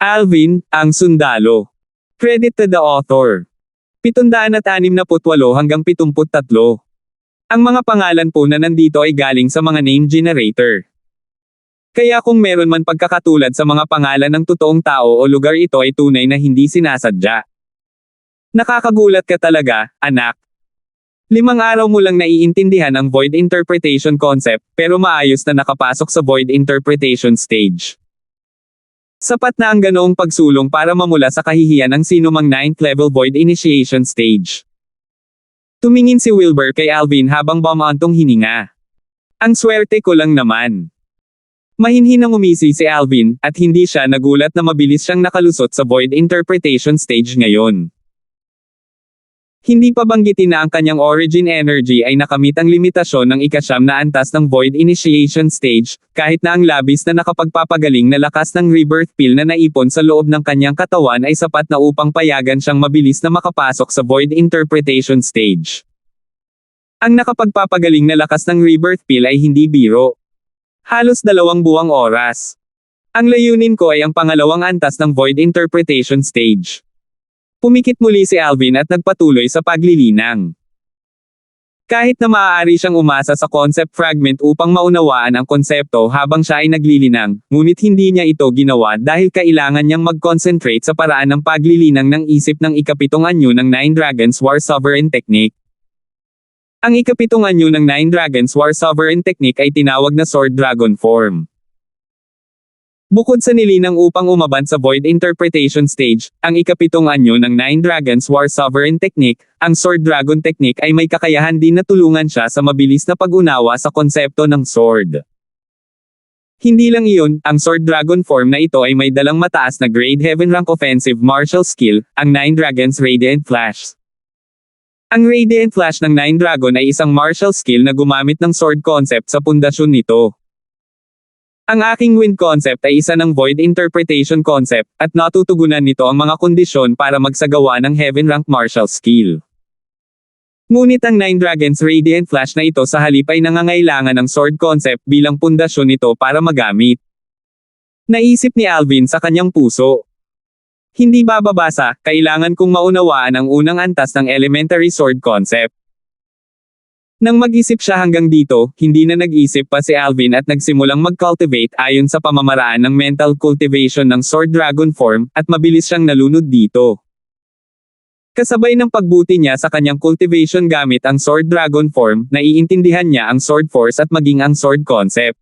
Alvin, ang sundalo. Credit to the author. 768 hanggang 73. Ang mga pangalan po na nandito ay galing sa mga name generator. Kaya kung meron man pagkakatulad sa mga pangalan ng totoong tao o lugar, ito ay tunay na hindi sinasadya. Nakakagulat ka talaga, anak. 5 araw mo lang naiintindihan ang void interpretation concept, pero maayos na nakapasok sa void interpretation stage. Sapat na ang ganoong pagsulong para mamula sa kahihiyan ng sinumang 9th level void initiation stage. Tumingin si Wilbur kay Alvin habang bumaantong hininga. Ang swerte ko lang naman. Mahinhinang umisi si Alvin, at hindi siya nagulat na mabilis siyang nakalusot sa void interpretation stage ngayon. Hindi pa banggitin na ang kanyang origin energy ay nakamit ang limitasyon ng ika-9 na antas ng void initiation stage, kahit na ang labis na nakapagpapagaling na lakas ng rebirth pill na naipon sa loob ng kanyang katawan ay sapat na upang payagan siyang mabilis na makapasok sa void interpretation stage. Ang nakapagpapagaling na lakas ng rebirth pill ay hindi biro. Halos 2 buwang oras. Ang layunin ko ay ang pangalawang antas ng void interpretation stage. Pumikit muli si Alvin at nagpatuloy sa paglilinang. Kahit na maaari siyang umasa sa concept fragment upang maunawaan ang konsepto habang siya ay naglilinang, ngunit hindi niya ito ginawa dahil kailangan niyang mag-concentrate sa paraan ng paglilinang ng isip ng ika-7 anyo ng Nine Dragons War Sovereign Technique. Ang ika-7 anyo ng Nine Dragons War Sovereign Technique ay tinawag na Sword Dragon Form. Bukod sa nilinang upang umaban sa void interpretation stage, ang ika-7 anyo ng Nine Dragons War Sovereign Technique, ang Sword Dragon Technique ay may kakayahan din na tulungan siya sa mabilis na pag-unawa sa konsepto ng sword. Hindi lang iyon, ang Sword Dragon Form na ito ay may dalang mataas na grade Heaven Rank Offensive Martial Skill, ang Nine Dragons Radiant Flash. Ang Radiant Flash ng Nine Dragon ay isang martial skill na gumamit ng sword concept sa pundasyon nito. Ang aking wind concept ay isa ng void interpretation concept, at natutugunan nito ang mga kondisyon para magsagawa ng heaven rank martial skill. Ngunit ang Nine Dragons Radiant Flash na ito sa halip ay nangangailangan ng sword concept bilang pundasyon nito para magamit. Naisip ni Alvin sa kanyang puso. Hindi bababasa, kailangan kong maunawaan ang unang antas ng elementary sword concept. Nang mag-isip siya hanggang dito, hindi na nag-isip pa si Alvin at nagsimulang mag-cultivate ayon sa pamamaraan ng mental cultivation ng Sword Dragon Form, at mabilis siyang nalunod dito. Kasabay ng pagbuti niya sa kanyang cultivation gamit ang Sword Dragon Form, naiintindihan niya ang Sword Force at maging ang Sword Concept.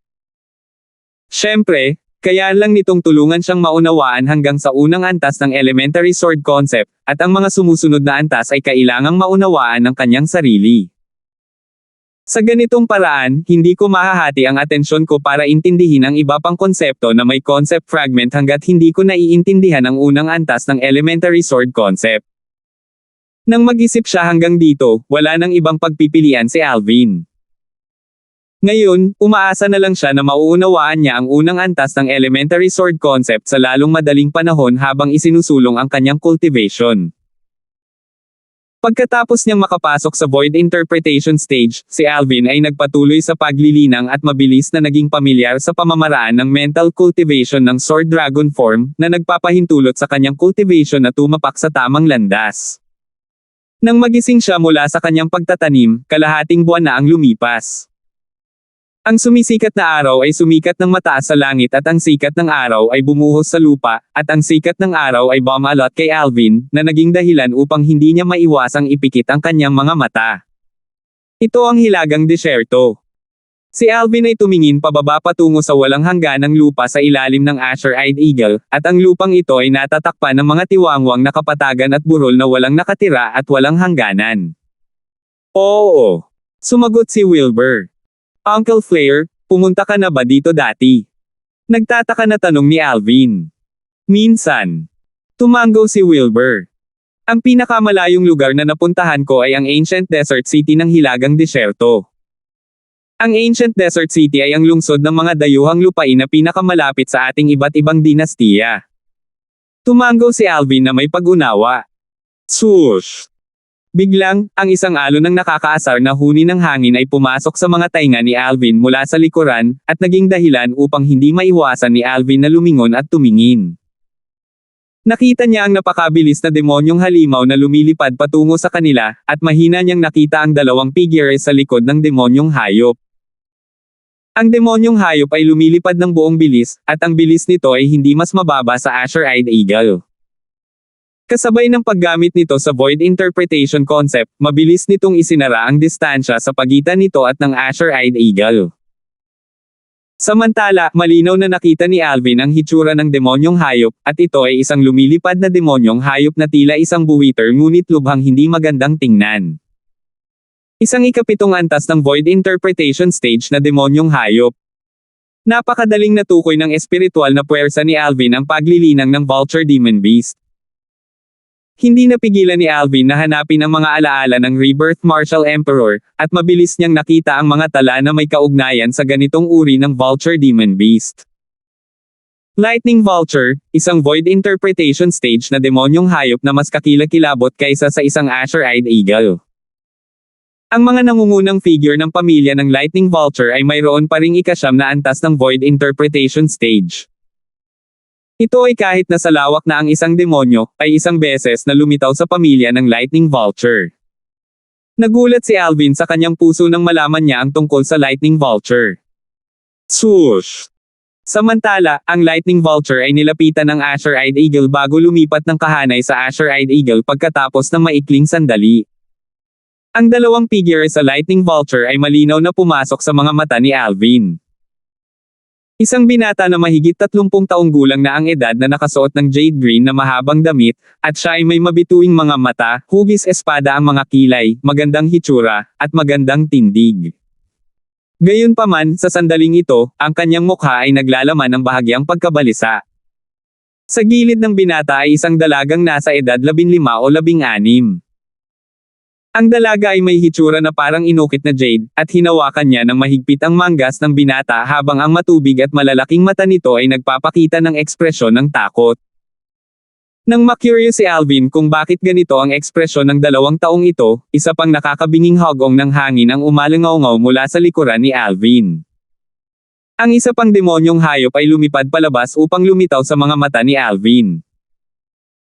Siyempre, kaya lang nitong tulungan siyang maunawaan hanggang sa unang antas ng elementary sword concept, at ang mga sumusunod na antas ay kailangang maunawaan ng kanyang sarili. Sa ganitong paraan, hindi ko mahahati ang atensyon ko para intindihin ang iba pang konsepto na may concept fragment hanggat hindi ko naiintindihan ang unang antas ng elementary sword concept. Nang mag-isip siya hanggang dito, wala nang ibang pagpipilian si Alvin. Ngayon, umaasa na lang siya na mauunawaan niya ang unang antas ng elementary sword concept sa lalong madaling panahon habang isinusulong ang kanyang cultivation. Pagkatapos niyang makapasok sa void interpretation stage, si Alvin ay nagpatuloy sa paglilinang at mabilis na naging pamilyar sa pamamaraan ng mental cultivation ng Sword Dragon Form, na nagpapahintulot sa kanyang cultivation na tumapak sa tamang landas. Nang magising siya mula sa kanyang pagtatanim, kalahating buwan na ang lumipas. Ang sumisikat na araw ay sumikat ng mataas sa langit at ang sikat ng araw ay bumuhos sa lupa, at ang sikat ng araw ay bumalot kay Alvin, na naging dahilan upang hindi niya maiwasang ipikit ang kanyang mga mata. Ito ang hilagang desyerto. Si Alvin ay tumingin pababa patungo sa walang hangganang lupa sa ilalim ng Azure-eyed Eagle, at ang lupang ito ay natatakpan ng mga tiwangwang na kapatagan at burol na walang nakatira at walang hangganan. Oo, sumagot si Wilbur. Uncle Flair, pumunta ka na ba dito dati? Nagtataka na tanong ni Alvin. Minsan. Tumango si Wilbur. Ang pinakamalayong lugar na napuntahan ko ay ang Ancient Desert City ng Hilagang Desyerto. Ang Ancient Desert City ay ang lungsod ng mga dayuhang lupain na pinakamalapit sa ating iba't ibang dinastiya. Tumango si Alvin na may pag-unawa. Swoosh! Biglang, ang isang alon ng nakakaasar na huni ng hangin ay pumasok sa mga tainga ni Alvin mula sa likuran, at naging dahilan upang hindi maiwasan ni Alvin na lumingon at tumingin. Nakita niya ang napakabilis na demonyong halimaw na lumilipad patungo sa kanila, at mahina niyang nakita ang dalawang figure sa likod ng demonyong hayop. Ang demonyong hayop ay lumilipad ng buong bilis, at ang bilis nito ay hindi mas mababa sa Azure-eyed Eagle. Kasabay ng paggamit nito sa Void Interpretation Concept, mabilis nitong isinara ang distansya sa pagitan nito at ng Azure-eyed Eagle. Samantala, malinaw na nakita ni Alvin ang hitsura ng demonyong hayop, at ito ay isang lumilipad na demonyong hayop na tila isang buwiter ngunit lubhang hindi magandang tingnan. Isang ikapitong antas ng Void Interpretation Stage na demonyong hayop. Napakadaling natukoy ng espiritual na puwersa ni Alvin ang paglilinang ng Vulture Demon Beast. Hindi napigilan ni Alvin na hanapin ang mga alaala ng Rebirth Martial Emperor, at mabilis niyang nakita ang mga tala na may kaugnayan sa ganitong uri ng Vulture Demon Beast. Lightning Vulture, isang Void Interpretation Stage na demonyong hayop na mas kakilakilabot kaysa sa isang Azure-eyed Eagle. Ang mga nangungunang figure ng pamilya ng Lightning Vulture ay mayroon pa ring ikasyam na antas ng Void Interpretation Stage. Ito ay kahit na sa lawak na ang isang demonyo, ay isang beses na lumitaw sa pamilya ng Lightning Vulture. Nagulat si Alvin sa kanyang puso nang malaman niya ang tungkol sa Lightning Vulture. Swoosh! Samantala, ang Lightning Vulture ay nilapitan ng Azure-eyed Eagle bago lumipat ng kahanay sa Azure-eyed Eagle pagkatapos ng maikling sandali. Ang dalawang figure sa Lightning Vulture ay malinaw na pumasok sa mga mata ni Alvin. Isang binata na mahigit 30 taong gulang na ang edad na nakasuot ng jade green na mahabang damit, at siya ay may mabituing mga mata, hugis espada ang mga kilay, magandang hitsura, at magandang tindig. Gayunpaman, sa sandaling ito, ang kanyang mukha ay naglalaman ng bahagyang pagkabalisa. Sa gilid ng binata ay isang dalagang nasa edad 15 o 16. Ang dalaga ay may hitsura na parang inukit na jade, at hinawakan niya ng mahigpit ang manggas ng binata habang ang matubig at malalaking mata nito ay nagpapakita ng ekspresyon ng takot. Nang ma-curious si Alvin kung bakit ganito ang ekspresyon ng 2 taong ito, isa pang nakakabinging hagong ng hangin ang umalangaw mula sa likuran ni Alvin. Ang isa pang demonyong hayop ay lumipad palabas upang lumitaw sa mga mata ni Alvin.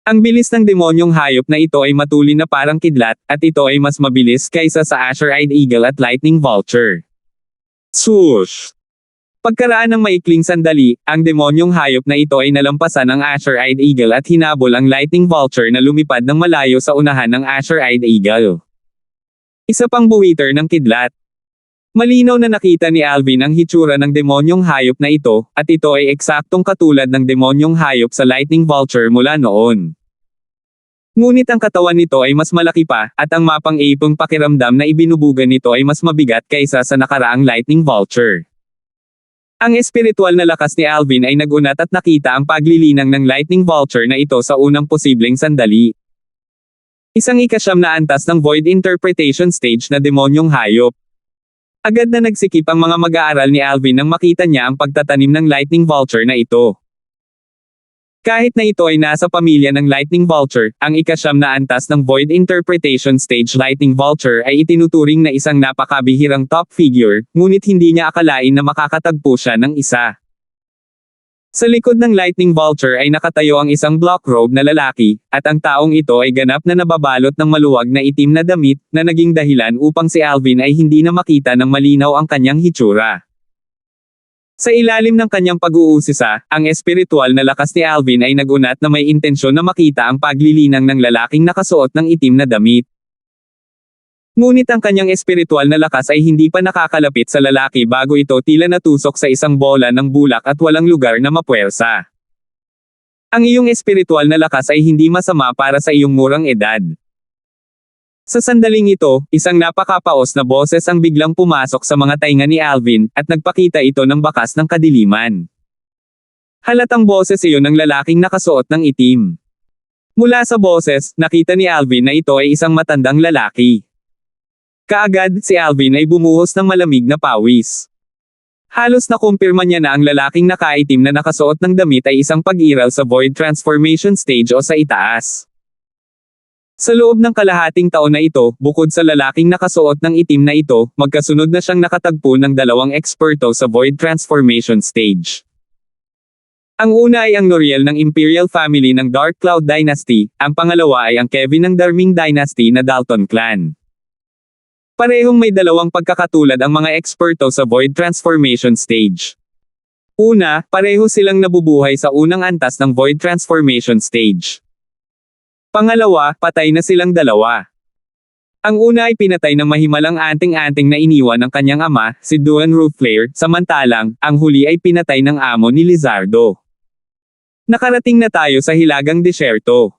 Ang bilis ng demonyong hayop na ito ay matulin na parang kidlat, at ito ay mas mabilis kaysa sa Azure-eyed Eagle at Lightning Vulture. Swoosh! Pagkaraan ng maikling sandali, ang demonyong hayop na ito ay nalampasan ng Azure-eyed Eagle at hinabol ang Lightning Vulture na lumipad ng malayo sa unahan ng Azure-eyed Eagle. Isa pang buwiter ng kidlat. Malinaw na nakita ni Alvin ang hitsura ng demonyong hayop na ito, at ito ay eksaktong katulad ng demonyong hayop sa Lightning Vulture mula noon. Ngunit ang katawan nito ay mas malaki pa, at ang mapang-ipong pakiramdam na ibinubugan nito ay mas mabigat kaysa sa nakaraang Lightning Vulture. Ang espiritual na lakas ni Alvin ay nagunat at nakita ang paglilinang ng Lightning Vulture na ito sa unang posibleng sandali. Isang ikasyam na antas ng Void Interpretation Stage na demonyong hayop. Agad na nagsikip ang mga mag-aaral ni Alvin nang makita niya ang pagtatanim ng Lightning Vulture na ito. Kahit na ito ay nasa pamilya ng Lightning Vulture, ang ikasyam na antas ng Void Interpretation Stage Lightning Vulture ay itinuturing na isang napakabihirang top figure, ngunit hindi niya akalain na makakatagpo siya ng isa. Sa likod ng Lightning Vulture ay nakatayo ang isang black robe na lalaki, at ang taong ito ay ganap na nababalot ng maluwag na itim na damit, na naging dahilan upang si Alvin ay hindi na makita ng malinaw ang kanyang hitsura. Sa ilalim ng kanyang pag-uusisa, ang espiritual na lakas ni Alvin ay nagunat na may intensyon na makita ang paglilinang ng lalaking nakasuot ng itim na damit. Ngunit ang kanyang espiritual na lakas ay hindi pa nakakalapit sa lalaki bago ito tila natusok sa isang bola ng bulak at walang lugar na mapuwersa. Ang iyong espiritual na lakas ay hindi masama para sa iyong murang edad. Sa sandaling ito, isang napakapaos na boses ang biglang pumasok sa mga tainga ni Alvin, at nagpakita ito ng bakas ng kadiliman. Halatang boses iyon ng lalaking nakasuot ng itim. Mula sa boses, nakita ni Alvin na ito ay isang matandang lalaki. Kaagad, si Alvin ay bumuhos ng malamig na pawis. Halos nakumpirma niya na ang lalaking nakaitim na nakasuot ng damit ay isang pag-iral sa Void Transformation Stage o sa itaas. Sa loob ng kalahating taon na ito, bukod sa lalaking nakasuot ng itim na ito, magkasunod na siyang nakatagpo ng 2 eksperto sa Void Transformation Stage. Ang una ay ang Noriel ng Imperial Family ng Dark Cloud Dynasty, ang pangalawa ay ang Kevin ng Darming Dynasty na Dalton Clan. Parehong may dalawang pagkakatulad ang mga eksperto sa Void Transformation Stage. Una, pareho silang nabubuhay sa unang antas ng Void Transformation Stage. Pangalawa, patay na silang dalawa. Ang una ay pinatay ng mahimalang anting-anting na iniwan ng kanyang ama, si Duan Rooflare, samantalang, ang huli ay pinatay ng amo ni Lizardo. Nakarating na tayo sa hilagang disyerto.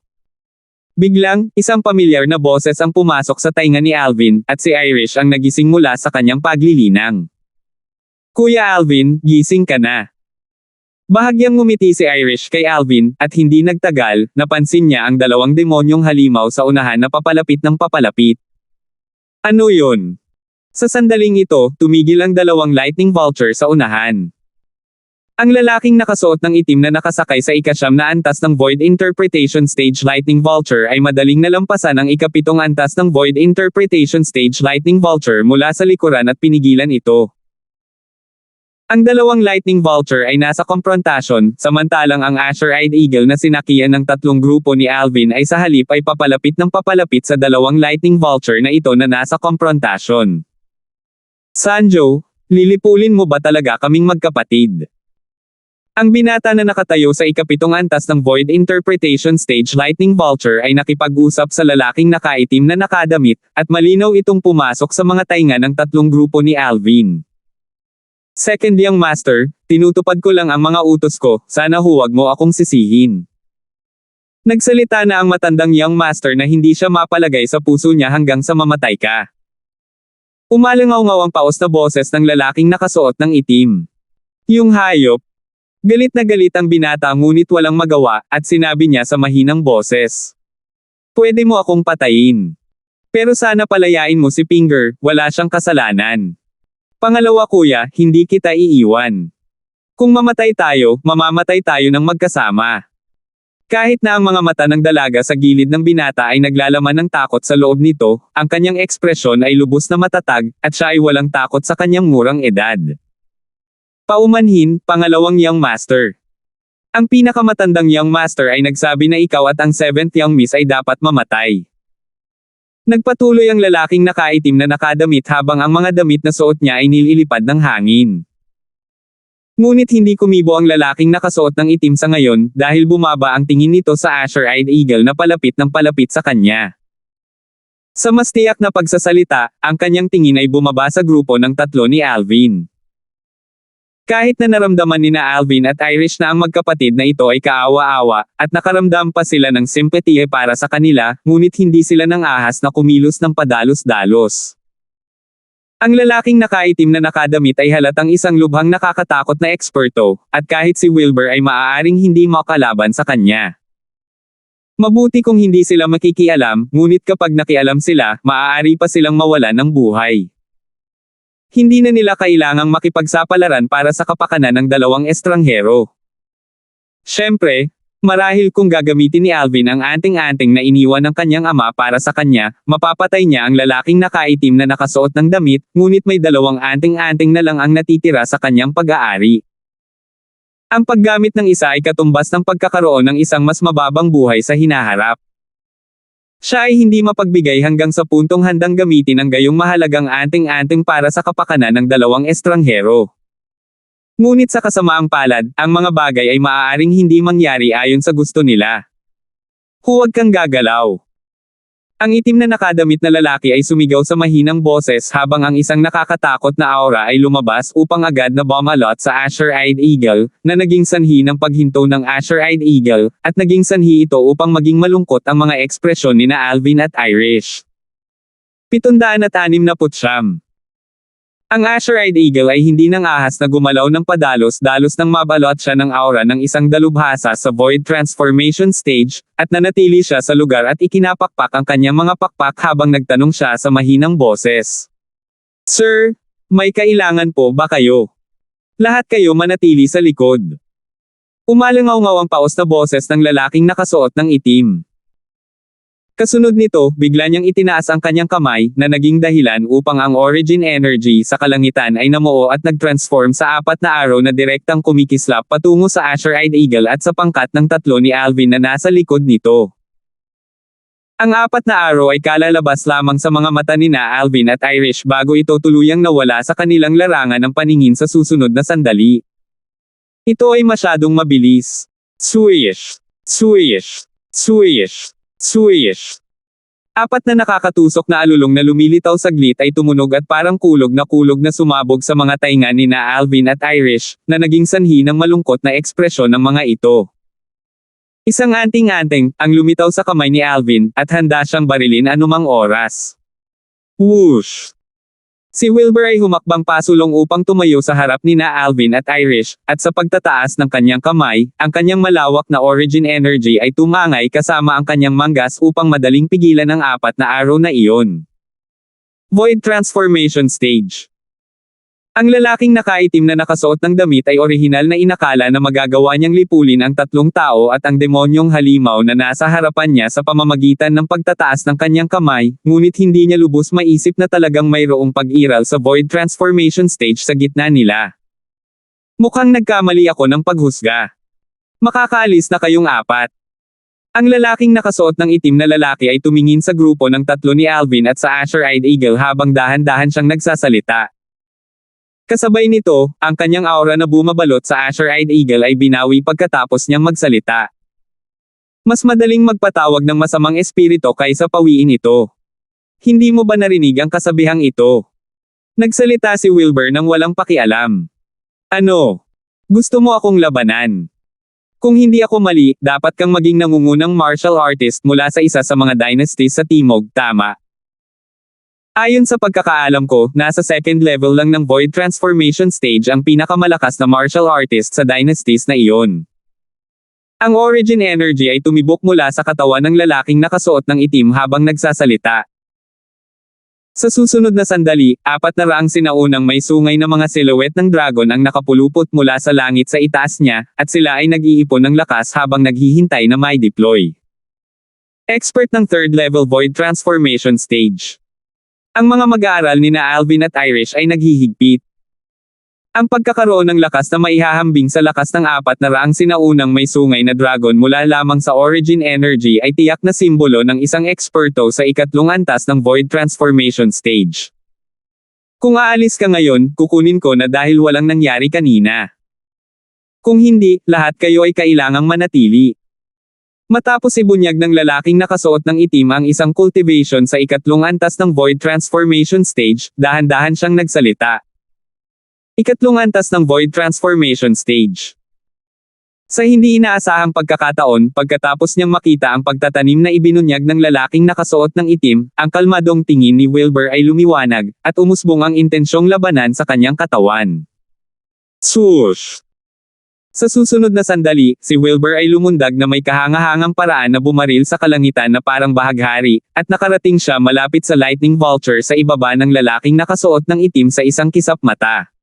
Biglang, isang pamilyar na boses ang pumasok sa tainga ni Alvin, at si Irish ang nagising mula sa kanyang paglilinang. Kuya Alvin, gising ka na. Bahagyang ngumiti si Irish kay Alvin, at hindi nagtagal, napansin niya ang dalawang demonyong halimaw sa unahan na papalapit ng papalapit. Ano yun? Sa sandaling ito, tumigil ang dalawang lightning vulture sa unahan. Ang lalaking nakasuot ng itim na nakasakay sa ika-9 na antas ng Void Interpretation Stage Lightning Vulture ay madaling nalampasan ang ika-7 antas ng Void Interpretation Stage Lightning Vulture mula sa likuran at pinigilan ito. Ang dalawang Lightning Vulture ay nasa komprontasyon, samantalang ang Azure-Eyed Eagle na sinakian ng tatlong grupo ni Alvin ay sa halip ay papalapit ng papalapit sa dalawang Lightning Vulture na ito na nasa komprontasyon. Sanjo, lilipulin mo ba talaga kaming magkapatid? Ang binata na nakatayo sa ika-7 antas ng Void Interpretation Stage Lightning Vulture ay nakipag-usap sa lalaking nakaitim na nakadamit, at malinaw itong pumasok sa mga tainga ng tatlong grupo ni Alvin. Second Young Master, tinutupad ko lang ang mga utos ko, sana huwag mo akong sisihin. Nagsalita na ang matandang Young Master na hindi siya mapalagay sa puso niya hanggang sa mamatay ka. Umalangaw-ngaw ang paos na boses ng lalaking nakasuot ng itim. Yung hayop. Galit na galit ang binata ngunit walang magawa, at sinabi niya sa mahinang boses. Pwede mo akong patayin. Pero sana palayain mo si Finger, wala siyang kasalanan. Pangalawa kuya, hindi kita iiwan. Kung mamatay tayo, mamamatay tayo ng magkasama. Kahit na ang mga mata ng dalaga sa gilid ng binata ay naglalaman ng takot sa loob nito, ang kanyang ekspresyon ay lubos na matatag, at siya ay walang takot sa kanyang murang edad. Paumanhin, pangalawang Young Master. Ang pinakamatandang Young Master ay nagsabi na ikaw at ang 7th Young Miss ay dapat mamatay. Nagpatuloy ang lalaking nakaitim na nakadamit habang ang mga damit na suot niya ay nililipad ng hangin. Ngunit hindi kumibo ang lalaking nakasuot ng itim sa ngayon dahil bumaba ang tingin nito sa Azure-Eyed Eagle na palapit ng palapit sa kanya. Sa mas tiyak na pagsasalita, ang kanyang tingin ay bumaba sa grupo ng tatlo ni Alvin. Kahit na naramdaman ni na Alvin at Irish na ang magkapatid na ito ay kaawa-awa, at nakaramdam pa sila ng simpatiye para sa kanila, ngunit hindi sila nang ahas na kumilos ng padalos-dalos. Ang lalaking nakaitim na nakadamit ay halatang isang lubhang nakakatakot na eksperto, at kahit si Wilbur ay maaaring hindi makalaban sa kanya. Mabuti kung hindi sila makikialam, ngunit kapag nakialam sila, maaari pa silang mawalan ng buhay. Hindi na nila kailangang makipagsapalaran para sa kapakanan ng dalawang estranghero. Siyempre, marahil kung gagamitin ni Alvin ang anting-anting na iniwan ng kanyang ama para sa kanya, mapapatay niya ang lalaking nakaitim na nakasuot ng damit, ngunit may dalawang anting-anting na lang ang natitira sa kanyang pag-aari. Ang paggamit ng isa ay katumbas ng pagkakaroon ng isang mas mababang buhay sa hinaharap. Siya ay hindi mapagbigay hanggang sa puntong handang gamitin ang gayong mahalagang anting-anting para sa kapakanan ng dalawang estranghero. Ngunit sa kasamaang palad, ang mga bagay ay maaaring hindi mangyari ayon sa gusto nila. Huwag kang gagalaw. Ang itim na nakadamit na lalaki ay sumigaw sa mahinang boses habang ang isang nakakatakot na aura ay lumabas upang agad na bumalot sa Azure-Eyed Eagle, na naging sanhi ng paghinto ng Azure-Eyed Eagle, at naging sanhi ito upang maging malungkot ang mga ekspresyon ni na Alvin at Irish. 769. Ang Azure-Eyed Eagle ay hindi nang ahas na gumalaw ng padalos-dalos nang mabalot siya ng aura ng isang dalubhasa sa Void Transformation Stage, at nanatili siya sa lugar at ikinapakpak ang kanyang mga pakpak habang nagtanong siya sa mahinang boses. Sir, may kailangan po ba kayo? Lahat kayo manatili sa likod. Umalangaw-ngaw ang paos na boses ng lalaking nakasuot ng itim. Kasunod nito, bigla niyang itinaas ang kanyang kamay, na naging dahilan upang ang origin energy sa kalangitan ay namuo at nag-transform sa apat na araw na direktang kumikislap patungo sa Azure-eyed Eagle at sa pangkat ng tatlo ni Alvin na nasa likod nito. Ang apat na araw ay kalalabas lamang sa mga mata ni na Alvin at Irish bago ito tuluyang nawala sa kanilang larangan ng paningin sa susunod na sandali. Ito ay masyadong mabilis. Swish! Swish! Swish! Swish! Apat na nakakatusok na alulong na lumilitaw saglit ay tumunog at parang kulog na sumabog sa mga tainga ni na Alvin at Irish, na naging sanhi ng malungkot na ekspresyon ng mga ito. Isang anting-anting ang lumitaw sa kamay ni Alvin, at handa siyang barilin anumang oras. Whoosh! Si Wilbur ay humakbang pasulong upang tumayo sa harap ni na Alvin at Irish, at sa pagtataas ng kanyang kamay, ang kanyang malawak na origin energy ay tumangay kasama ang kanyang manggas upang madaling pigilan ang apat na araw na iyon. Void Transformation Stage. Ang lalaking nakaitim na nakasuot ng damit ay orihinal na inakala na magagawa niyang lipulin ang tatlong tao at ang demonyong halimaw na nasa harapan niya sa pamamagitan ng pagtataas ng kanyang kamay, ngunit hindi niya lubos maisip na talagang mayroong pag-iral sa Void Transformation Stage sa gitna nila. Mukhang nagkamali ako ng paghusga. Makakaalis na kayong apat. Ang lalaking nakasuot ng itim na lalaki ay tumingin sa grupo ng tatlo ni Alvin at sa Azure-eyed Eagle habang dahan-dahan siyang nagsasalita. Kasabay nito, ang kanyang aura na bumabalot sa Azure-eyed Eagle ay binawi pagkatapos niyang magsalita. Mas madaling magpatawag ng masamang espiritu kaysa pawiin ito. Hindi mo ba narinig ang kasabihang ito? Nagsalita si Wilbur nang walang pakialam. Ano? Gusto mo akong labanan? Kung hindi ako mali, dapat kang maging nangungunang martial artist mula sa isa sa mga dynasties sa Timog, tama? Ayon sa pagkakaalam ko, nasa second level lang ng Void Transformation Stage ang pinakamalakas na martial artist sa dynasties na iyon. Ang origin energy ay tumibok mula sa katawan ng lalaking nakasuot ng itim habang nagsasalita. Sa susunod na sandali, 400 sinaunang may sungay na mga silhouette ng dragon ang nakapulupot mula sa langit sa itaas niya, at sila ay nag-iipon ng lakas habang naghihintay na may deploy. Expert ng third level Void Transformation Stage. Ang mga mag-aaral ni na Alvin at Irish ay naghihigpit. Ang pagkakaroon ng lakas na maihahambing sa lakas ng 400 sinaunang may sungay na dragon mula lamang sa origin energy ay tiyak na simbolo ng isang eksperto sa ikatlong antas ng Void Transformation Stage. Kung aalis ka ngayon, kukunin ko na dahil walang nangyari kanina. Kung hindi, lahat kayo ay kailangang manatili. Matapos ibunyag ng lalaking nakasuot ng itim ang isang cultivation sa ikatlong antas ng Void Transformation Stage, dahan-dahan siyang nagsalita. Ikatlong antas ng Void Transformation Stage. Sa hindi inaasahang pagkakataon, pagkatapos niyang makita ang pagtatanim na ibinunyag ng lalaking nakasuot ng itim, ang kalmadong tingin ni Wilbur ay lumiwanag, at umusbong ang intensyong labanan sa kanyang katawan. Swoosh! Sa susunod na sandali, si Wilbur ay lumundag na may kahangahangang paraan na bumaril sa kalangitan na parang bahaghari, at nakarating siya malapit sa lightning vulture sa ibaba ng lalaking nakasuot ng itim sa isang kisap mata.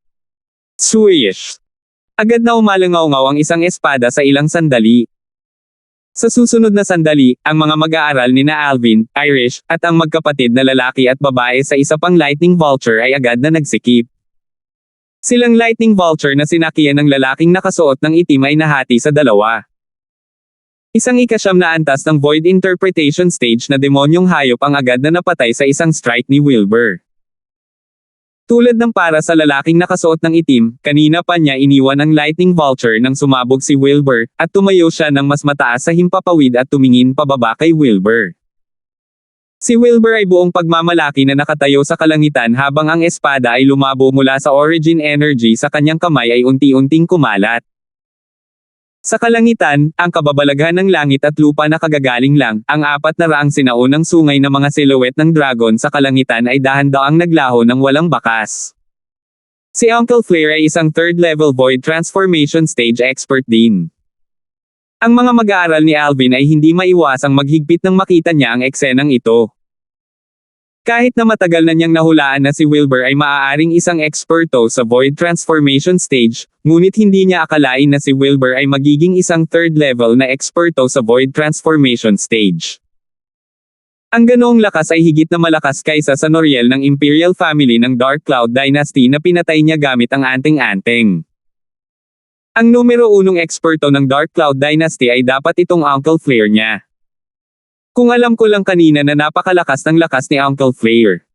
Swish! Agad na umalangaw-ngaw ang isang espada sa ilang sandali. Sa susunod na sandali, ang mga mag-aaral ni na Alvin, Irish, at ang magkapatid na lalaki at babae sa isa pang lightning vulture ay agad na nagsikip. Silang lightning vulture na sinakyan ng lalaking nakasuot ng itim ay nahati sa dalawa. Isang ika-9 na antas ng Void Interpretation Stage na demonyong hayop ang agad na napatay sa isang strike ni Wilbur. Tulad ng para sa lalaking nakasuot ng itim, kanina pa niya iniwan ang lightning vulture nang sumabog si Wilbur, at tumayo siya ng mas mataas sa himpapawid at tumingin pababa kay Wilbur. Si Wilbur ay buong pagmamalaki na nakatayo sa kalangitan habang ang espada ay lumabo mula sa origin energy sa kanyang kamay ay unti-unting kumalat. Sa kalangitan, ang kababalaghan ng langit at lupa na kagagaling lang, ang 400 sinaunang sungay na mga silhouette ng dragon sa kalangitan ay dahan-daang naglaho ng walang bakas. Si Uncle Flare ay isang third-level Void Transformation Stage expert din. Ang mga mag-aaral ni Alvin ay hindi maiwasang maghigpit nang makita niya ang eksenang ito. Kahit na matagal na niyang nahulaan na si Wilbur ay maaaring isang eksperto sa Void Transformation Stage, ngunit hindi niya akalain na si Wilbur ay magiging isang third level na eksperto sa Void Transformation Stage. Ang ganoong lakas ay higit na malakas kaysa sa Noriel ng Imperial Family ng Dark Cloud Dynasty na pinatay niya gamit ang anting-anting. Ang numero unong eksperto ng Dark Cloud Dynasty ay dapat itong Uncle Flare niya. Kung alam ko lang kanina na napakalakas ng lakas ni Uncle Flare.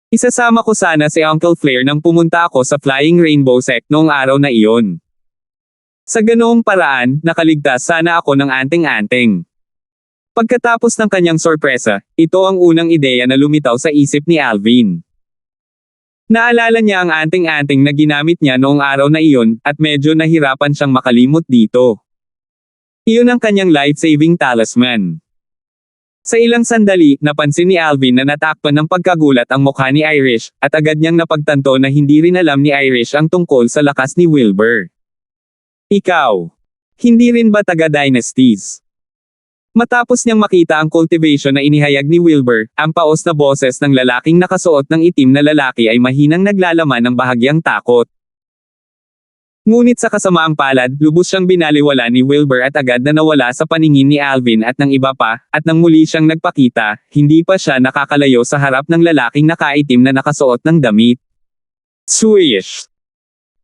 Isasama ko sana si Uncle Flare nang pumunta ako sa Flying Rainbow Sect noong araw na iyon. Sa ganoong paraan, nakaligtas sana ako ng anting-anting. Pagkatapos ng kanyang sorpresa, ito ang unang ideya na lumitaw sa isip ni Alvin. Naalala niya ang anting-anting na ginamit niya noong araw na iyon, at medyo nahirapan siyang makalimot dito. Iyon ang kanyang life-saving talisman. Sa ilang sandali, napansin ni Alvin na natakpan ng pagkagulat ang mukha ni Irish, at agad niyang napagtanto na hindi rin alam ni Irish ang tungkol sa lakas ni Wilbur. Ikaw, hindi rin ba taga-dynasties? Matapos niyang makita ang cultivation na inihayag ni Wilbur, ang paos na boses ng lalaking nakasuot ng itim na lalaki ay mahinang naglalaman ng bahagyang takot. Ngunit sa kasamaang palad, lubos siyang binaliwala ni Wilbur at agad na nawala sa paningin ni Alvin at ng iba pa, at nang muli siyang nagpakita, hindi pa siya nakakalayo sa harap ng lalaking nakaitim na nakasuot ng damit. Swish!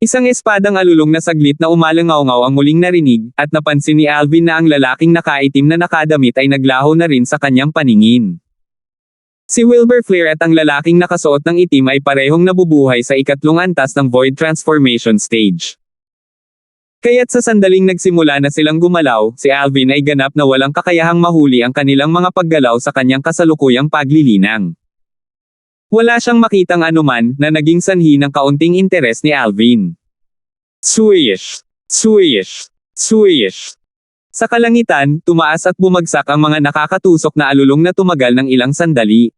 Isang espadang alulong na saglit na umalangaw-ngaw ang muling narinig, at napansin ni Alvin na ang lalaking nakaitim na nakadamit ay naglaho na rin sa kanyang paningin. Si Wilbur Flare at ang lalaking nakasuot ng itim ay parehong nabubuhay sa ikatlong antas ng Void Transformation Stage. Kaya't sa sandaling nagsimula na silang gumalaw, si Alvin ay ganap na walang kakayahang mahuli ang kanilang mga paggalaw sa kanyang kasalukuyang paglilinang. Wala siyang makitang anuman na naging sanhi ng kaunting interes ni Alvin. Swish! Swish! Swish! Sa kalangitan, tumaas at bumagsak ang mga nakakatusok na alulong na tumagal ng ilang sandali.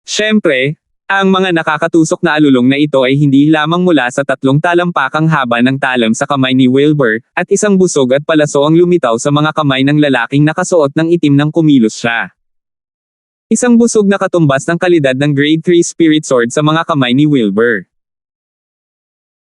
Siyempre, ang mga nakakatusok na alulong na ito ay hindi lamang mula sa 3 talampakang haba ng talam sa kamay ni Wilbur, at isang busog at palaso ang lumitaw sa mga kamay ng lalaking nakasuot ng itim nang kumilos siya. Isang busog na katumbas ng kalidad ng Grade 3 Spirit Sword sa mga kamay ni Wilbur.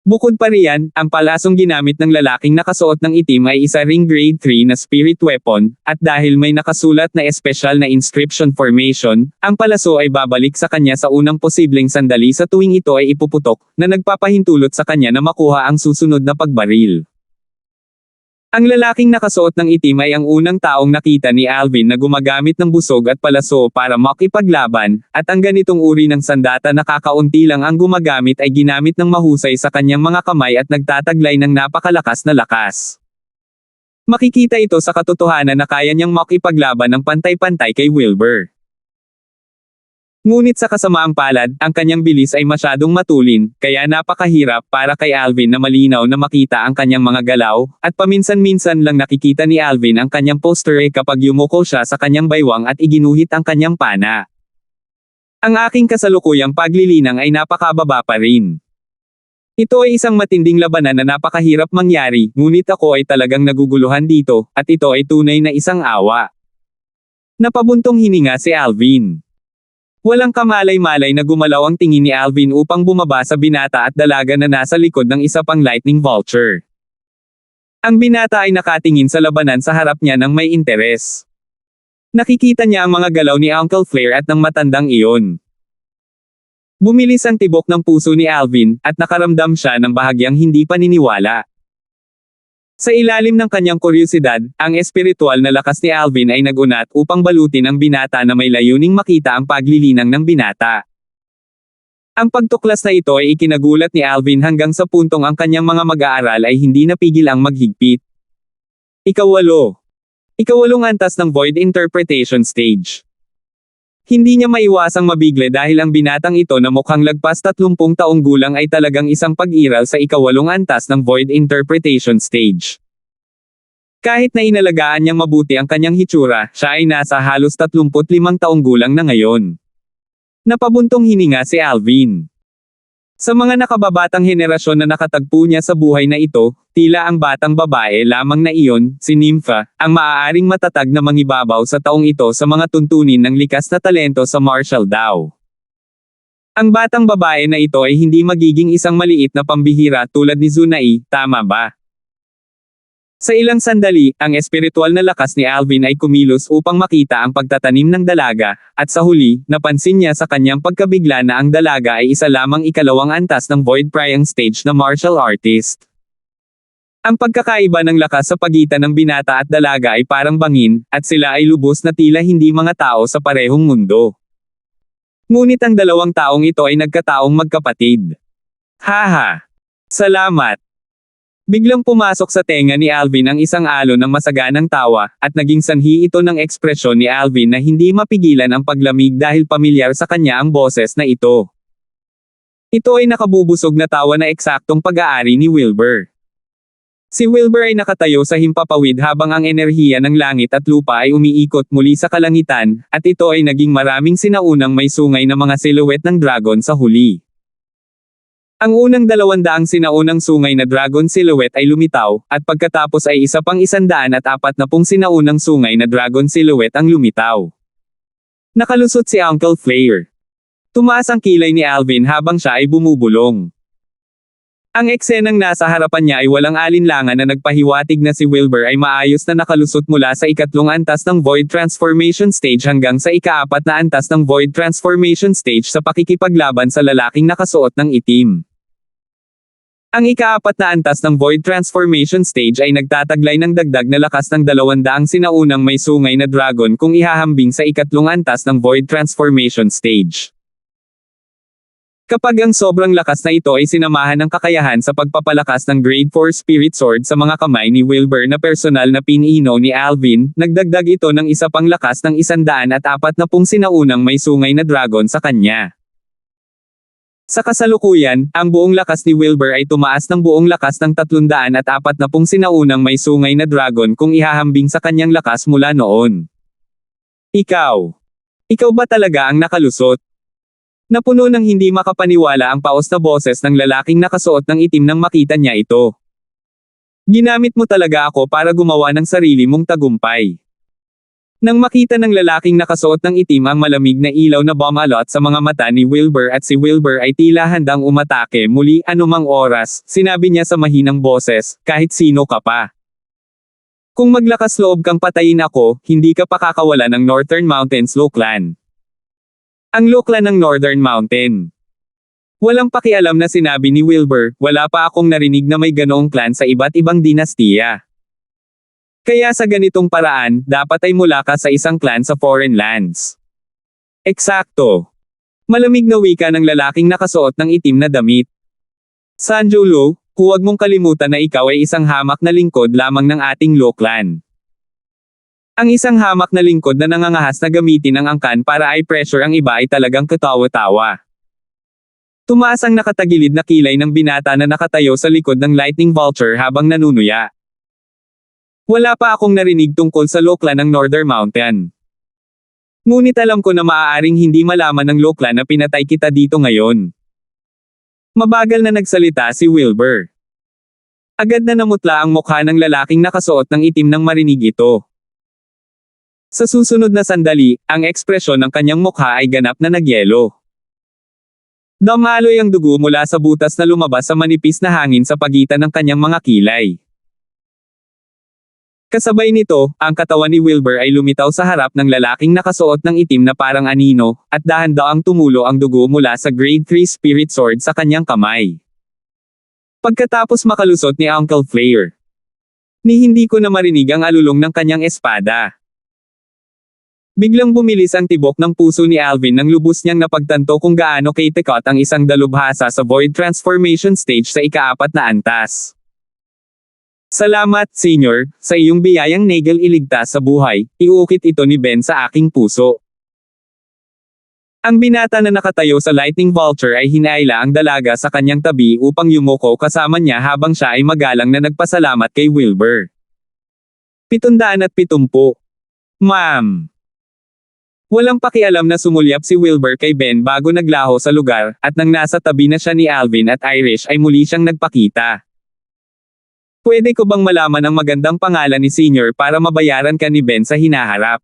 Bukod pa riyan, ang palasong ginamit ng lalaking nakasuot ng itim ay isa ring Grade 3 na Spirit Weapon, at dahil may nakasulat na espesyal na inscription formation, ang palaso ay babalik sa kanya sa unang posibleng sandali sa tuwing ito ay ipuputok, na nagpapahintulot sa kanya na makuha ang susunod na pagbaril. Ang lalaking nakasuot ng itim ay ang unang taong nakita ni Alvin na gumagamit ng busog at palaso para makipaglaban, at ang ganitong uri ng sandata na kakaunti lang ang gumagamit ay ginamit ng mahusay sa kanyang mga kamay at nagtataglay ng napakalakas na lakas. Makikita ito sa katotohanan na kaya niyang makipaglaban ng pantay-pantay kay Wilbur. Ngunit sa kasamaang palad, ang kanyang bilis ay masyadong matulin, kaya napakahirap para kay Alvin na malinaw na makita ang kanyang mga galaw, at paminsan-minsan lang nakikita ni Alvin ang kanyang posture kapag yumuko siya sa kanyang baywang at iginuhit ang kanyang pana. Ang aking kasalukuyang paglilinang ay napakababa pa rin. Ito ay isang matinding labanan na napakahirap mangyari, ngunit ako ay talagang naguguluhan dito, at ito ay tunay na isang awa. Napabuntong hininga si Alvin. Walang kamalay-malay na gumalaw ang tingin ni Alvin upang bumaba sa binata at dalaga na nasa likod ng isa pang lightning vulture. Ang binata ay nakatingin sa labanan sa harap niya ng may interes. Nakikita niya ang mga galaw ni Uncle Flare at ng matandang iyon. Bumilis ang tibok ng puso ni Alvin, at nakaramdam siya ng bahagyang hindi paniniwala. Sa ilalim ng kanyang kuryosidad, ang espiritual na lakas ni Alvin ay nagunat upang balutin ang binata na may layuning makita ang paglilinang ng binata. Ang pagtuklas na ito ay ikinagulat ni Alvin hanggang sa puntong ang kanyang mga mag-aaral ay hindi napigil ang maghigpit. Ikawalong antas ng Void Interpretation Stage. Hindi niya maiwasang mabigle dahil ang binatang ito na mukhang lagpas 30 taong gulang ay talagang isang pag-iral sa ikawalong antas ng Void Interpretation Stage. Kahit na inalagaan niyang mabuti ang kanyang hitsura, siya ay nasa halos 35 taong gulang na ngayon. Napabuntong hininga si Alvin. Sa mga nakababatang henerasyon na nakatagpo niya sa buhay na ito, tila ang batang babae lamang na iyon, si Nympha, ang maaaring matatag na mangibabaw sa taong ito sa mga tuntunin ng likas na talento sa martial Dao. Ang batang babae na ito ay hindi magiging isang maliit na pambihira tulad ni Zunai, tama ba? Sa ilang sandali, ang espiritual na lakas ni Alvin ay kumilos upang makita ang pagtatanim ng dalaga, at sa huli, napansin niya sa kanyang pagkabigla na ang dalaga ay isa lamang ikalawang antas ng Void Prying stage na martial artist. Ang pagkakaiba ng lakas sa pagitan ng binata at dalaga ay parang bangin, at sila ay lubos na tila hindi mga tao sa parehong mundo. Ngunit ang dalawang taong ito ay nagkataong magkapatid. Haha! Salamat! Biglang pumasok sa tenga ni Alvin ang isang alon ng masaganang tawa, at naging sanhi ito ng ekspresyon ni Alvin na hindi mapigilan ang paglamig dahil pamilyar sa kanya ang boses na ito. Ito ay nakabubusog na tawa na eksaktong pag-aari ni Wilbur. Si Wilbur ay nakatayo sa himpapawid habang ang enerhiya ng langit at lupa ay umiikot muli sa kalangitan, at ito ay naging maraming sinaunang may sungay na mga silhouette ng dragon sa huli. Ang unang 200 sinaunang sungay na dragon silhouette ay lumitaw, at pagkatapos ay isa pang 140 sinaunang sungay na dragon silhouette ang lumitaw. Nakalusot si Uncle Flare. Tumaas ang kilay ni Alvin habang siya ay bumubulong. Ang eksenang nasa harapan niya ay walang alinlangan na nagpahiwatig na si Wilbur ay maayos na nakalusot mula sa ikatlong antas ng Void Transformation Stage hanggang sa ikaapat na antas ng Void Transformation Stage sa pakikipaglaban sa lalaking nakasuot ng itim. Ang ikaapat na antas ng Void Transformation Stage ay nagtataglay ng dagdag na lakas ng 200 sinaunang may sungay na dragon kung ihahambing sa ikatlong antas ng Void Transformation Stage. Kapag ang sobrang lakas na ito ay sinamahan ng kakayahan sa pagpapalakas ng Grade 4 Spirit Sword sa mga kamay ni Wilbur na personal na pinino ni Alvin, nagdagdag ito ng isa pang lakas ng 140 sinaunang may sungay na dragon sa kanya. Sa kasalukuyan, ang buong lakas ni Wilbur ay tumaas ng buong lakas ng 340 sinaunang may sungay na dragon kung ihahambing sa kanyang lakas mula noon. Ikaw. Ikaw ba talaga ang nakalusot? Napuno ng hindi makapaniwala ang paos na boses ng lalaking nakasuot ng itim nang makita niya ito. Ginamit mo talaga ako para gumawa ng sarili mong tagumpay. Nang makita ng lalaking nakasuot ng itim ang malamig na ilaw na bumalot sa mga mata ni Wilbur at si Wilbur ay tila handang umatake muli anumang oras, sinabi niya sa mahinang boses, kahit sino ka pa. Kung maglakas loob kang patayin ako, hindi ka pakakawala ng Northern Mountains Law Clan. Ang Law Clan ng Northern Mountain. Walang pakialam na sinabi ni Wilbur, wala pa akong narinig na may ganoong clan sa iba't ibang dinastiya. Kaya sa ganitong paraan, dapat ay mula ka sa isang clan sa foreign lands. Eksakto. Malamig na wika ng lalaking nakasuot ng itim na damit. Sanjolo, huwag mong kalimutan na ikaw ay isang hamak na lingkod lamang ng ating Law Clan. Ang isang hamak na lingkod na nangangahas na gamitin ang angkan para i-pressure ang iba ay talagang katawa-tawa. Tumaas ang nakatagilid na kilay ng binata na nakatayo sa likod ng Lightning Vulture habang nanunuya. Wala pa akong narinig tungkol sa Law Clan ng Northern Mountain. Ngunit alam ko na maaaring hindi malaman ng Law Clan na pinatay kita dito ngayon. Mabagal na nagsalita si Wilbur. Agad na namutla ang mukha ng lalaking nakasuot ng itim nang marinig ito. Sa susunod na sandali, ang ekspresyon ng kanyang mukha ay ganap na nagyelo. Dumaloy ang dugo mula sa butas na lumabas sa manipis na hangin sa pagitan ng kanyang mga kilay. Kasabay nito, ang katawan ni Wilbur ay lumitaw sa harap ng lalaking nakasuot ng itim na parang anino, at dahan-daang tumulo ang dugo mula sa Grade 3 Spirit Sword sa kanyang kamay. Pagkatapos makalusot ni Uncle Flare, ni hindi ko na marinig ang alulong ng kanyang espada. Biglang bumilis ang tibok ng puso ni Alvin nang lubos niyang napagtanto kung gaano kaitikot ang isang dalubhasa sa Void Transformation Stage sa ikaapat na antas. Salamat, Senior, sa iyong biyayang Nagel iligtas sa buhay, iuukit ito ni Ben sa aking puso. Ang binata na nakatayo sa Lightning Vulture ay hinaila ang dalaga sa kanyang tabi upang yumuko kasama niya habang siya ay magalang na nagpasalamat kay Wilbur. 770. Ma'am. Walang pakialam na sumulyap si Wilbur kay Ben bago naglaho sa lugar, at nang nasa tabi na siya ni Alvin at Irish ay muli siyang nagpakita. Pwede ko bang malaman ang magandang pangalan ni Senior para mabayaran ka ni Ben sa hinaharap?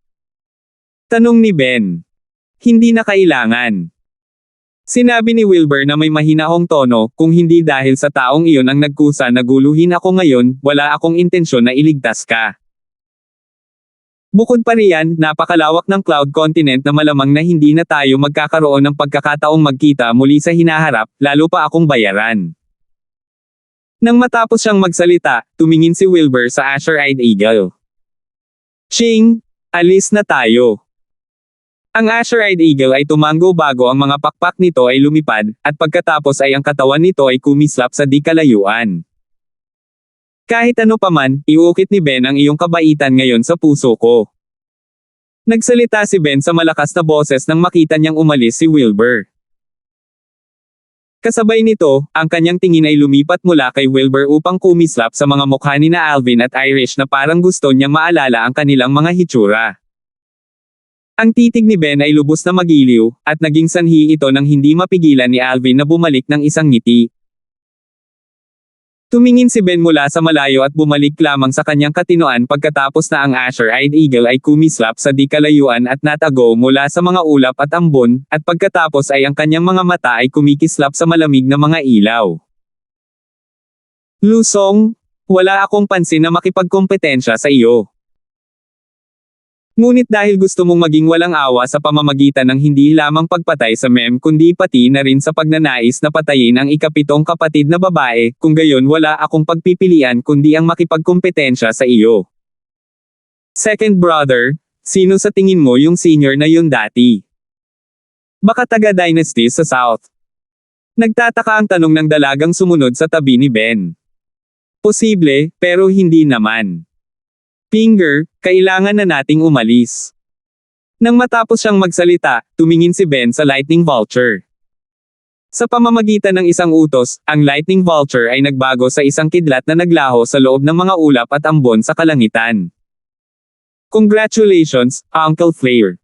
Tanong ni Ben. Hindi na kailangan. Sinabi ni Wilbur na may mahinahong tono, kung hindi dahil sa taong iyon ang nagkusa na guluhin ako ngayon, wala akong intensyon na iligtas ka. Bukod pa riyan, napakalawak ng Cloud Continent na malamang na hindi na tayo magkakaroon ng pagkakataong magkita muli sa hinaharap, lalo pa akong bayaran. Nang matapos siyang magsalita, tumingin si Wilbur sa Azure-eyed Eagle. Ching! Alis na tayo. Ang Azure-eyed Eagle ay tumango bago ang mga pakpak nito ay lumipad, at pagkatapos ay ang katawan nito ay kumislap sa di kalayuan. Kahit ano paman, iukit ni Ben ang iyong kabaitan ngayon sa puso ko. Nagsalita si Ben sa malakas na boses nang makita niyang umalis si Wilbur. Kasabay nito, ang kanyang tingin ay lumipat mula kay Wilbur upang kumislap sa mga mukha ni na Alvin at Irish na parang gusto niyang maalala ang kanilang mga hitsura. Ang titig ni Ben ay lubos na magiliw, at naging sanhi ito nang hindi mapigilan ni Alvin na bumalik ng isang ngiti. Tumingin si Ben mula sa malayo at bumalik lamang sa kanyang katinoan pagkatapos na ang Azure-eyed Eagle ay kumislap sa di kalayuan at natago mula sa mga ulap at ambon, at pagkatapos ay ang kanyang mga mata ay kumikislap sa malamig na mga ilaw. Lusong, wala akong pansin na makipagkompetensya sa iyo. Ngunit dahil gusto mong maging walang awa sa pamamagitan ng hindi lamang pagpatay sa mem kundi pati na rin sa pagnanais na patayin ang ikapitong kapatid na babae, kung gayon wala akong pagpipilian kundi ang makipagkompetensya sa iyo. Second brother, sino sa tingin mo yung senior na yun dati? Baka taga Dynasty sa South. Nagtataka ang tanong ng dalagang sumunod sa tabi ni Ben. Posible, pero hindi naman. Finger, kailangan na nating umalis. Nang matapos siyang magsalita, tumingin si Ben sa Lightning Vulture. Sa pamamagitan ng isang utos, ang Lightning Vulture ay nagbago sa isang kidlat na naglaho sa loob ng mga ulap at ambon sa kalangitan. Congratulations, Uncle Flare.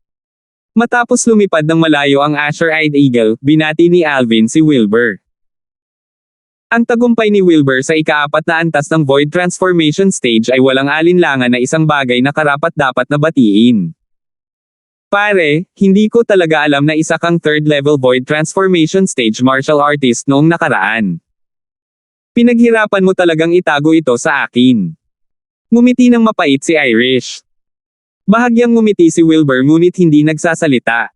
Matapos lumipad ng malayo ang Azure-eyed Eagle, binati ni Alvin si Wilbur. Ang tagumpay ni Wilbur sa ika-4 na antas ng Void Transformation Stage ay walang alinlangan na isang bagay na karapat-dapat na batiin. Pare, hindi ko talaga alam na isa kang third-level Void Transformation Stage martial artist noong nakaraan. Pinaghirapan mo talagang itago ito sa akin. Ngumiti ng mapait si Irish. Bahagyang ngumiti si Wilbur ngunit hindi nagsasalita.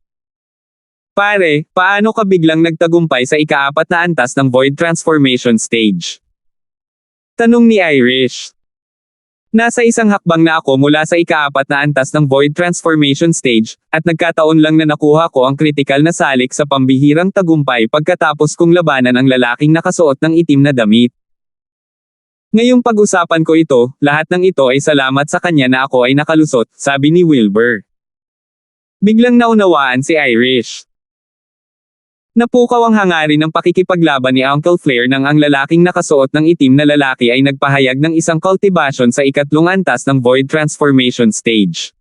Pare, paano ka biglang nagtagumpay sa ika-4 na antas ng Void Transformation Stage? Tanong ni Irish. Nasa isang hakbang na ako mula sa ika-4 na antas ng Void Transformation Stage, at nagkataon lang na nakuha ko ang kritikal na salik sa pambihirang tagumpay pagkatapos kong labanan ang lalaking nakasuot ng itim na damit. Ngayong pag-usapan ko ito, lahat ng ito ay salamat sa kanya na ako ay nakalusot, sabi ni Wilbur. Biglang naunawaan si Irish. Napukaw ang hangarin ng pakikipaglaban ni Uncle Flare nang ang lalaking nakasuot ng itim na lalaki ay nagpahayag ng isang cultivation sa ikatlong antas ng Void Transformation Stage.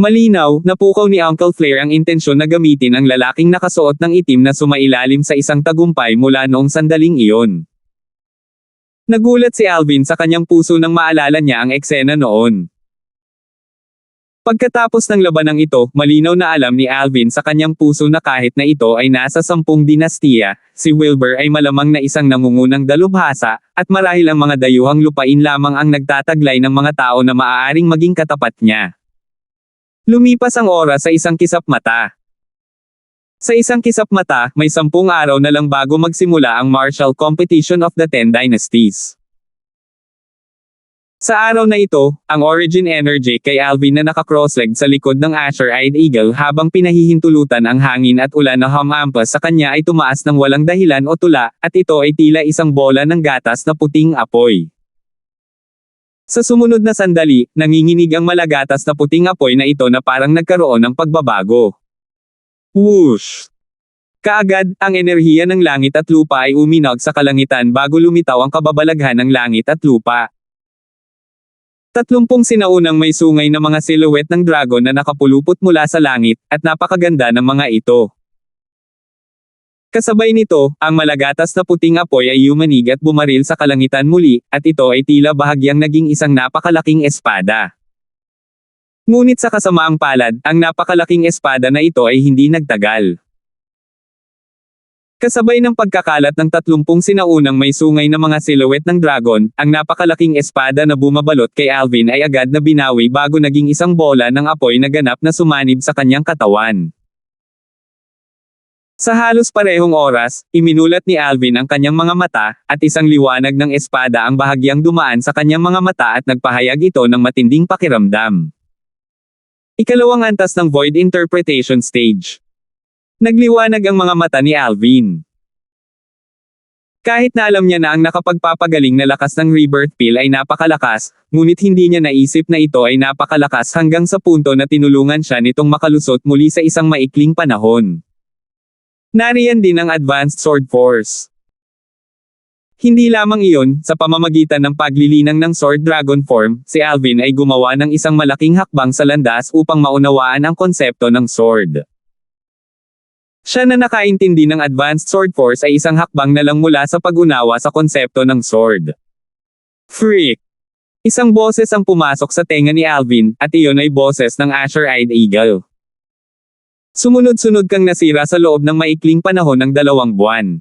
Malinaw, napukaw ni Uncle Flare ang intensyon na gamitin ang lalaking nakasuot ng itim na sumailalim sa isang tagumpay mula noong sandaling iyon. Nagulat si Alvin sa kanyang puso nang maalala niya ang eksena noon. Pagkatapos ng labanang ito, malinaw na alam ni Alvin sa kanyang puso na kahit na ito ay nasa 10 dinastiya, si Wilbur ay malamang na isang nangungunang dalubhasa, at marahil ang mga dayuhang lupain lamang ang nagtataglay ng mga tao na maaaring maging katapat niya. Lumipas ang oras sa isang kisap mata. Sa isang kisap mata, may 10 araw na lang bago magsimula ang Martial Competition of the 10 Dynasties. Sa araw na ito, ang origin energy kay Alvin na naka-cross-legged sa likod ng Azure-eyed Eagle habang pinahihintulutan ang hangin at ulan na humampas sa kanya ay tumaas ng walang dahilan o tula, at ito ay tila isang bola ng gatas na puting apoy. Sa sumunod na sandali, nanginginig ang malagatas na puting apoy na ito na parang nagkaroon ng pagbabago. Whoosh! Kaagad, ang enerhiya ng langit at lupa ay uminag sa kalangitan bago lumitaw ang kababalaghan ng langit at lupa. 30 sinaunang may sungay na mga silhouette ng dragon na nakapulupot mula sa langit, at napakaganda ng mga ito. Kasabay nito, ang malagatas na puting apoy ay yumanig at bumaril sa kalangitan muli, at ito ay tila bahagyang naging isang napakalaking espada. Ngunit sa kasamaang palad, ang napakalaking espada na ito ay hindi nagtagal. Kasabay ng pagkakalat ng 30 sinaunang may sungay na mga silhouette ng dragon, ang napakalaking espada na bumabalot kay Alvin ay agad na binawi bago naging isang bola ng apoy na ganap na sumanib sa kanyang katawan. Sa halos parehong oras, iminulat ni Alvin ang kanyang mga mata, at isang liwanag ng espada ang bahagyang dumaan sa kanyang mga mata at nagpahayag ito ng matinding pakiramdam. Ikalawang antas ng Void Interpretation Stage. Nagliwanag ang mga mata ni Alvin. Kahit na alam niya na ang nakapagpapagaling na lakas ng rebirth pill ay napakalakas, ngunit hindi niya naisip na ito ay napakalakas hanggang sa punto na tinulungan siya nitong makalusot muli sa isang maikling panahon. Nariyan din ang Advanced Sword Force. Hindi lamang iyon, sa pamamagitan ng paglilinang ng Sword Dragon form, si Alvin ay gumawa ng isang malaking hakbang sa landas upang maunawaan ang konsepto ng sword. Siya na nakaintindi ng Advanced Sword Force ay isang hakbang na lang mula sa pag-unawa sa konsepto ng sword. Freak! Isang boses ang pumasok sa tenga ni Alvin, at iyon ay boses ng Azure-Eyed Eagle. Sumunod-sunod kang nasira sa loob ng maikling panahon ng 2 buwan.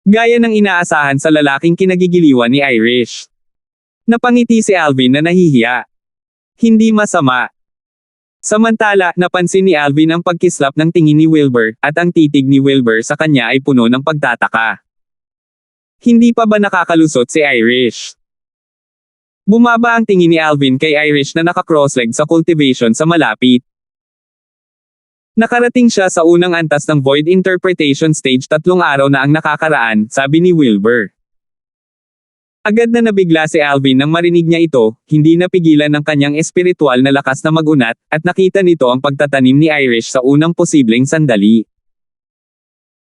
Gaya ng inaasahan sa lalaking kinagigiliwan ni Irish. Napangiti si Alvin na nahihiya. Hindi masama. Samantala, napansin ni Alvin ang pagkislap ng tingin ni Wilbur, at ang titig ni Wilbur sa kanya ay puno ng pagtataka. Hindi pa ba nakakalusot si Irish? Bumaba ang tingin ni Alvin kay Irish na naka-crossleg sa cultivation sa malapit. Nakarating siya sa unang antas ng Void Interpretation Stage 3 araw na ang nakakaraan, sabi ni Wilbur. Agad na nabigla si Alvin nang marinig niya ito, hindi napigilan ng kanyang espiritual na lakas na magunat, at nakita nito ang pagtatanim ni Irish sa unang posibleng sandali.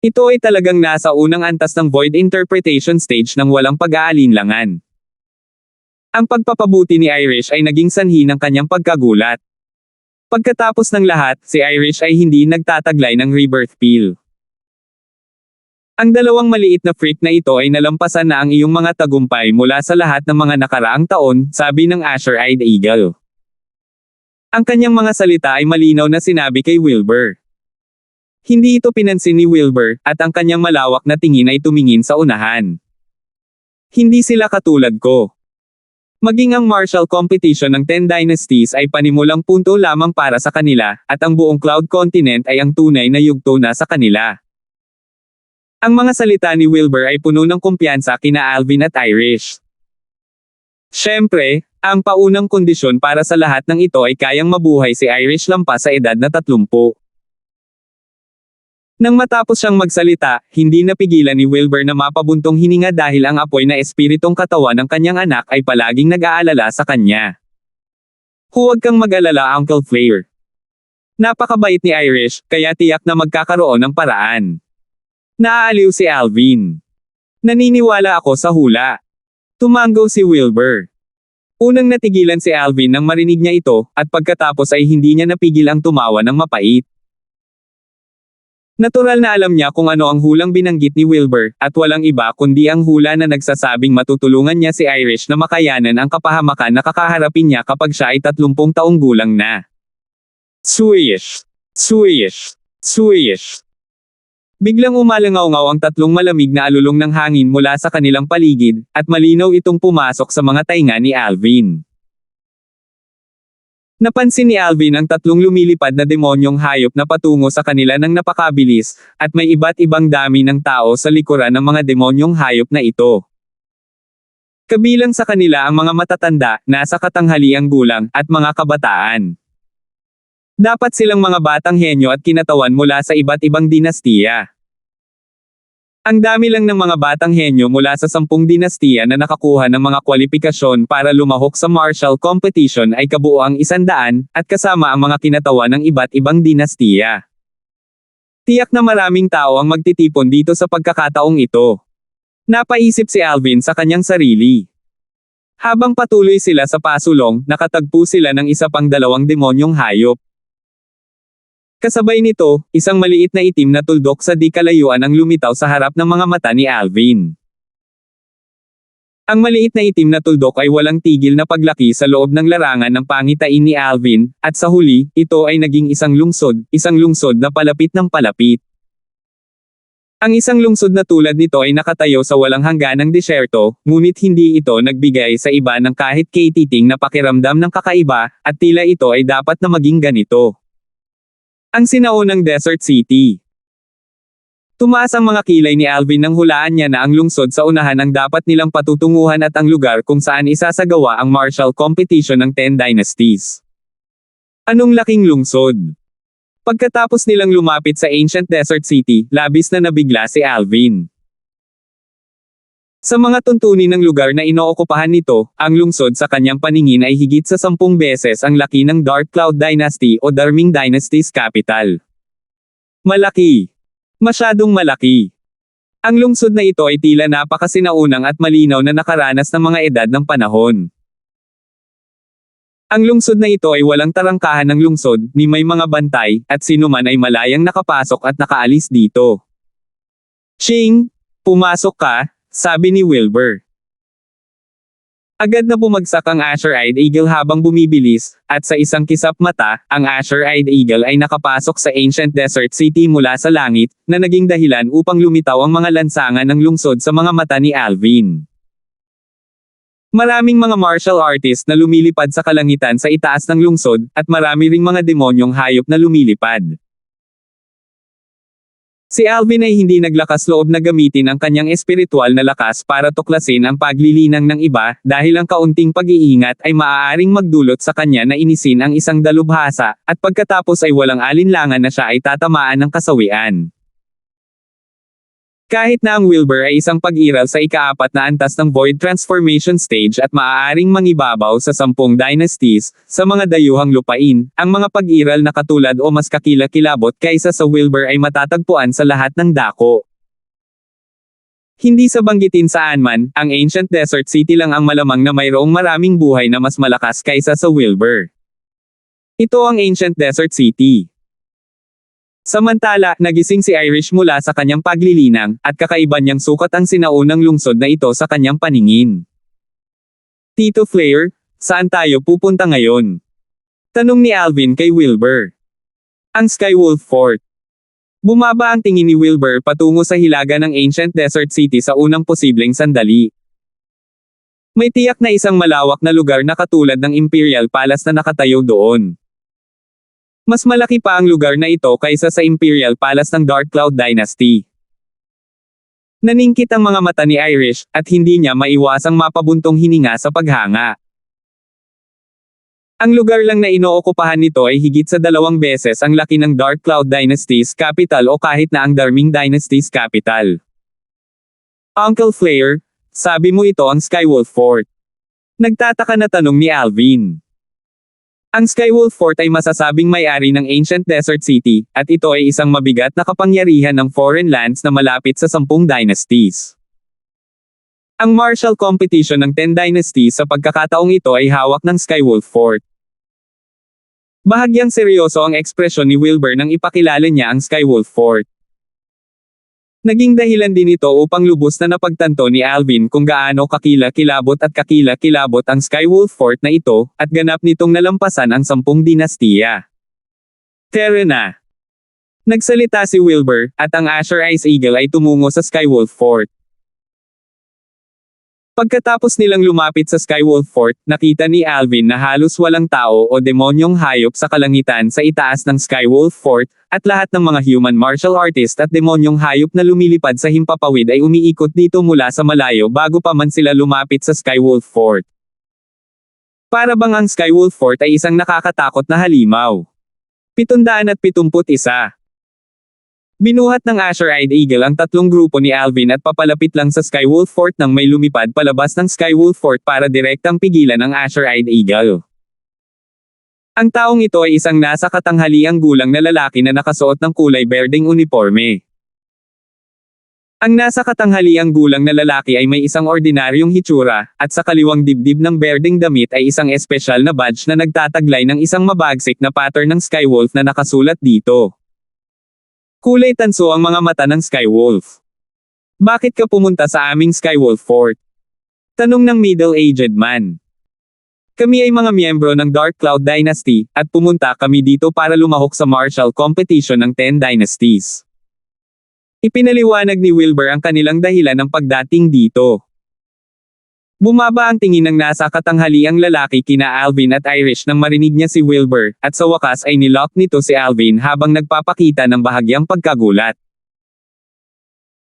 Ito ay talagang nasa unang antas ng Void Interpretation Stage nang walang pag-aalinlangan. Ang pagpapabuti ni Irish ay naging sanhi ng kanyang pagkagulat. Pagkatapos ng lahat, si Irish ay hindi nagtataglay ng rebirth pill. Ang dalawang maliit na freak na ito ay nalampasan na ang iyong mga tagumpay mula sa lahat ng mga nakaraang taon, sabi ng Azure-Eyed Eagle. Ang kanyang mga salita ay malinaw na sinabi kay Wilbur. Hindi ito pinansin ni Wilbur, at ang kanyang malawak na tingin ay tumingin sa unahan. Hindi sila katulad ko. Maging ang martial competition ng 10 Dynasties ay panimulang punto lamang para sa kanila, at ang buong Cloud Continent ay ang tunay na yugto na sa kanila. Ang mga salita ni Wilbur ay puno ng kumpiyansa kina Alvin at Irish. Siyempre, ang paunang kondisyon para sa lahat ng ito ay kayang mabuhay si Irish lampas sa edad na 30. Nang matapos siyang magsalita, hindi napigilan ni Wilbur na mapabuntong hininga dahil ang apoy na espiritong katawan ng kanyang anak ay palaging nag-aalala sa kanya. Huwag kang mag-alala, Uncle Flair. Napakabait ni Irish, kaya tiyak na magkakaroon ng paraan. Naaaliw si Alvin. Naniniwala ako sa hula. Tumango si Wilbur. Unang natigilan si Alvin nang marinig niya ito, at pagkatapos ay hindi niya napigil ang tumawa ng mapait. Natural na alam niya kung ano ang hulang binanggit ni Wilbur, at walang iba kundi ang hula na nagsasabing matutulungan niya si Irish na makayanan ang kapahamakan na kakaharapin niya kapag siya ay 30 taong gulang na. Swish! Swish! Swish! Biglang umalangaw-ngaw ang 3 malamig na alulong ng hangin mula sa kanilang paligid, at malinaw itong pumasok sa mga tainga ni Alvin. Napansin ni Alvin ang 3 lumilipad na demonyong hayop na patungo sa kanila ng napakabilis, at may iba't ibang dami ng tao sa likuran ng mga demonyong hayop na ito. Kabilang sa kanila ang mga matatanda, nasa katanghaliang gulang, at mga kabataan. Dapat silang mga batang henyo at kinatawan mula sa iba't ibang dinastiya. Ang dami lang ng mga batang henyo mula sa 10 dinastiya na nakakuha ng mga kwalifikasyon para lumahok sa martial competition ay kabuoang 100, at kasama ang mga kinatawan ng iba't ibang dinastiya. Tiyak na maraming tao ang magtitipon dito sa pagkakataong ito. Napaisip si Alvin sa kanyang sarili. Habang patuloy sila sa pasulong, nakatagpo sila ng isa pang 2 demonyong hayop. Kasabay nito, isang maliit na itim na tuldok sa di kalayuan ang lumitaw sa harap ng mga mata ni Alvin. Ang maliit na itim na tuldok ay walang tigil na paglaki sa loob ng larangan ng pangitain ni Alvin, at sa huli, ito ay naging isang lungsod na palapit ng palapit. Ang isang lungsod na tulad nito ay nakatayo sa walang hangganang disyerto, ngunit hindi ito nagbigay sa iba ng kahit katiting na pakiramdam ng kakaiba, at tila ito ay dapat na maging ganito. Ang sinaunang desert city. Tumaas ang mga kilay ni Alvin nang hulaan niya na ang lungsod sa unahan ang dapat nilang patutunguhan at ang lugar kung saan isasagawa ang martial competition ng 10 dynasties. Anong laking lungsod? Pagkatapos nilang lumapit sa ancient desert city, labis na nabigla si Alvin. Sa mga tuntunin ng lugar na inookupahan nito, ang lungsod sa kanyang paningin ay higit sa 10 beses ang laki ng Dark Cloud Dynasty o Darming Dynasty's capital. Malaki. Masyadong malaki. Ang lungsod na ito ay tila napakasinaunang at malinaw na nakaranas ng mga edad ng panahon. Ang lungsod na ito ay walang tarangkahan ng lungsod, ni may mga bantay, at sinuman ay malayang nakapasok at nakaalis dito. "Ching! Pumasok ka," sabi ni Wilbur. Agad na bumagsak ang Azure-eyed Eagle habang bumibilis, at sa isang kisap mata, ang Azure-eyed Eagle ay nakapasok sa ancient desert city mula sa langit, na naging dahilan upang lumitaw ang mga lansangan ng lungsod sa mga mata ni Alvin. Maraming mga martial artist na lumilipad sa kalangitan sa itaas ng lungsod, at marami ring mga demonyong hayop na lumilipad. Si Alvin ay hindi naglakas loob na gamitin ang kanyang espiritual na lakas para tuklasin ang paglilinang ng iba, dahil ang kaunting pag-iingat ay maaaring magdulot sa kanya na inisin ang isang dalubhasa, at pagkatapos ay walang alinlangan na siya ay tatamaan ng kasawian. Kahit na ang Wilbur ay isang pag-iral sa ika-4 na antas ng Void Transformation Stage at maaaring mangibabaw sa 10 dynasties, sa mga dayuhang lupain, ang mga pag-iral na katulad o mas kakilakilabot kaysa sa Wilbur ay matatagpuan sa lahat ng dako. Hindi sa banggitin saan man, ang Ancient Desert City lang ang malamang na mayroong maraming buhay na mas malakas kaysa sa Wilbur. Ito ang Ancient Desert City. Samantala, nagising si Irish mula sa kanyang paglilinang, at kakaiba niyang sukat ang sinaunang lungsod na ito sa kanyang paningin. "Tito Flair, saan tayo pupunta ngayon?" tanong ni Alvin kay Wilbur. "Ang Skywolf Fort." Bumaba ang tingin ni Wilbur patungo sa hilaga ng Ancient Desert City sa unang posibleng sandali. May tiyak na isang malawak na lugar na katulad ng Imperial Palace na nakatayo doon. Mas malaki pa ang lugar na ito kaysa sa Imperial Palace ng Dark Cloud Dynasty. Naningkit ang mga mata ni Irish, at hindi niya maiwasang mapabuntong hininga sa paghanga. Ang lugar lang na inookupahan nito ay higit sa 2 beses ang laki ng Dark Cloud Dynasty's capital o kahit na ang Darming Dynasty's capital. "Uncle Flair, sabi mo ito ang Skywolf Fort?" nagtataka na tanong ni Alvin. Ang Skywolf Fort ay masasabing may-ari ng Ancient Desert City, at ito ay isang mabigat na kapangyarihan ng foreign lands na malapit sa 10 dynasties. Ang martial competition ng 10 dynasties sa pagkakataong ito ay hawak ng Skywolf Fort. Bahagyang seryoso ang ekspresyon ni Wilbur nang ipakilala niya ang Skywolf Fort. Naging dahilan din ito upang lubos na napagtanto ni Alvin kung gaano kakilakilabot at kakilakilabot ang Skywolf Fort na ito, at ganap nitong nalampasan ang 10 dinastiya. "Tara na!" nagsalita si Wilbur, at ang Azure-eyed Eagle ay tumungo sa Skywolf Fort. Pagkatapos nilang lumapit sa Skywolf Fort, nakita ni Alvin na halos walang tao o demonyong hayop sa kalangitan sa itaas ng Skywolf Fort, at lahat ng mga human martial artist at demonyong hayop na lumilipad sa himpapawid ay umiikot dito mula sa malayo bago pa man sila lumapit sa Skywolf Fort. Para bang ang Skywolf Fort ay isang nakakatakot na halimaw. 771. Binuhat ng Azure-eyed Eagle ang 3 grupo ni Alvin at papalapit lang sa Skywolf Fort nang may lumipad palabas ng Skywolf Fort para direktang pigilan ang Azure-eyed Eagle. Ang taong ito ay isang nasa katanghaliang gulang na lalaki na nakasuot ng kulay berdeng uniforme. Ang nasa katanghaliang gulang na lalaki ay may isang ordinaryong hitsura, at sa kaliwang dibdib ng berdeng damit ay isang espesyal na badge na nagtataglay ng isang mabagsik na pattern ng Skywolf na nakasulat dito. Kulay tanso ang mga mata ng Skywolf. "Bakit ka pumunta sa aming Skywolf Fort?" tanong ng middle-aged man. "Kami ay mga miyembro ng Dark Cloud Dynasty, at pumunta kami dito para lumahok sa martial competition ng 10 dynasties." Ipinaliwanag ni Wilbur ang kanilang dahilan ng pagdating dito. Bumaba ang tingin ng nasa katanghaliang lalaki kina Alvin at Irish nang marinig niya si Wilbur, at sa wakas ay nilock nito si Alvin habang nagpapakita ng bahagyang pagkagulat.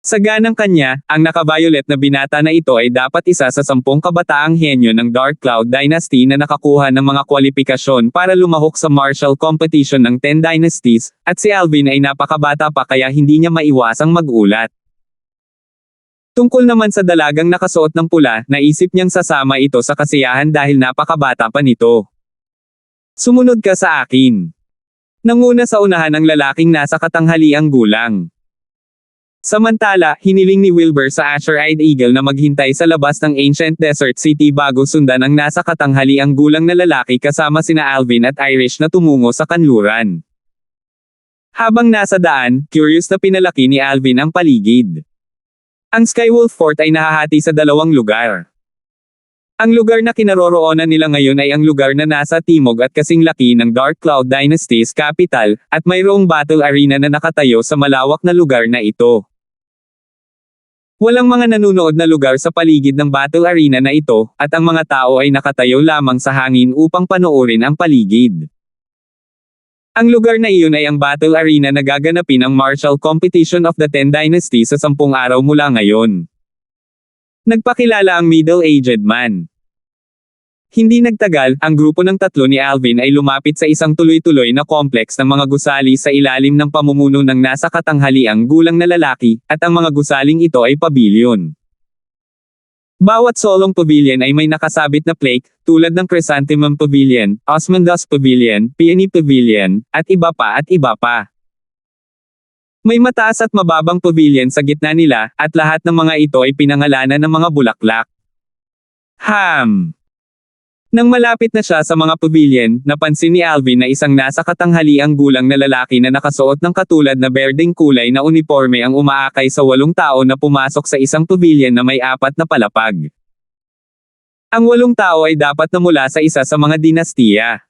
Sa ganang kanya, ang naka-violet na binata na ito ay dapat isa sa 10 kabataang henyo ng Dark Cloud Dynasty na nakakuha ng mga kwalifikasyon para lumahok sa martial competition ng 10 Dynasties, at si Alvin ay napakabata pa kaya hindi niya maiwasang magulat. Tungkol naman sa dalagang nakasuot ng pula, naisip niyang sasama ito sa kasiyahan dahil napakabata pa nito. Sumunod ka sa akin. Nanguna sa unahan ang lalaking nasa katanghaliang gulang. Samantala, hiniling ni Wilbur sa Asher-eyed Eagle na maghintay sa labas ng Ancient Desert City bago sundan ang nasa katanghaliang gulang na lalaki kasama sina Alvin at Irish na tumungo sa kanluran. Habang nasa daan, curious na pinalaki ni Alvin ang paligid. Ang Skywolf Fort ay nahahati sa 2 lugar. Ang lugar na kinaroroonan nila ngayon ay ang lugar na nasa timog at kasing laki ng Dark Cloud Dynasty's capital, at mayroong battle arena na nakatayo sa malawak na lugar na ito. Walang mga nanunood na lugar sa paligid ng battle arena na ito, at ang mga tao ay nakatayo lamang sa hangin upang panoorin ang paligid. Ang lugar na iyon ay ang battle arena na gaganapin ang martial competition of the 10 Dynasty sa 10 araw mula ngayon. Nagpakilala ang middle-aged man. Hindi nagtagal, ang grupo ng 3 ni Alvin ay lumapit sa isang tuloy-tuloy na complex ng mga gusali sa ilalim ng pamumuno ng nasa katanghaliang gulang na lalaki, at ang mga gusaling ito ay pavilion. Bawat solong pavilion ay may nakasabit na plaque, tulad ng Chrysanthemum Pavilion, Osmundas Pavilion, Peony Pavilion, at iba pa at iba pa. May mataas at mababang pavilion sa gitna nila, at lahat ng mga ito ay pinangalanan ng mga bulaklak. Nang malapit na siya sa mga pavilion, napansin ni Alvin na isang nasa katanghaliang gulang na lalaki na nakasuot ng katulad na berdeng kulay na uniforme ang umaakay sa 8 tao na pumasok sa isang pavilion na may 4 na palapag. Ang 8 tao ay dapat na mula sa isa sa mga dinastiya.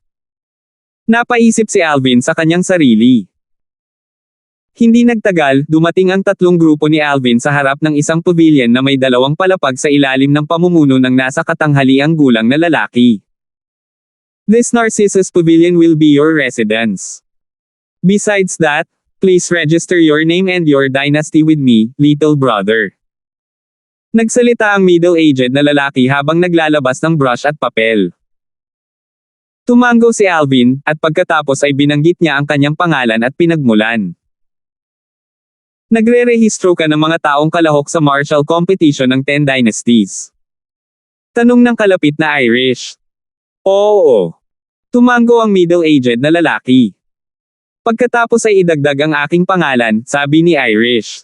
Napaisip si Alvin sa kanyang sarili. Hindi nagtagal, dumating ang 3 grupo ni Alvin sa harap ng isang pavilion na may 2 palapag sa ilalim ng pamumuno ng nasa katanghaliang gulang na lalaki. This Narcissus Pavilion will be your residence. Besides that, please register your name and your dynasty with me, little brother. Nagsalita ang middle-aged na lalaki habang naglalabas ng brush at papel. Tumango si Alvin, at pagkatapos ay binanggit niya ang kanyang pangalan at pinagmulan. Nagre-rehistro ka ng mga taong kalahok sa martial competition ng 10 Dynasties? Tanong ng kalapit na Irish. Oo. Tumango ang middle-aged na lalaki. Pagkatapos ay idagdag ang aking pangalan, sabi ni Irish.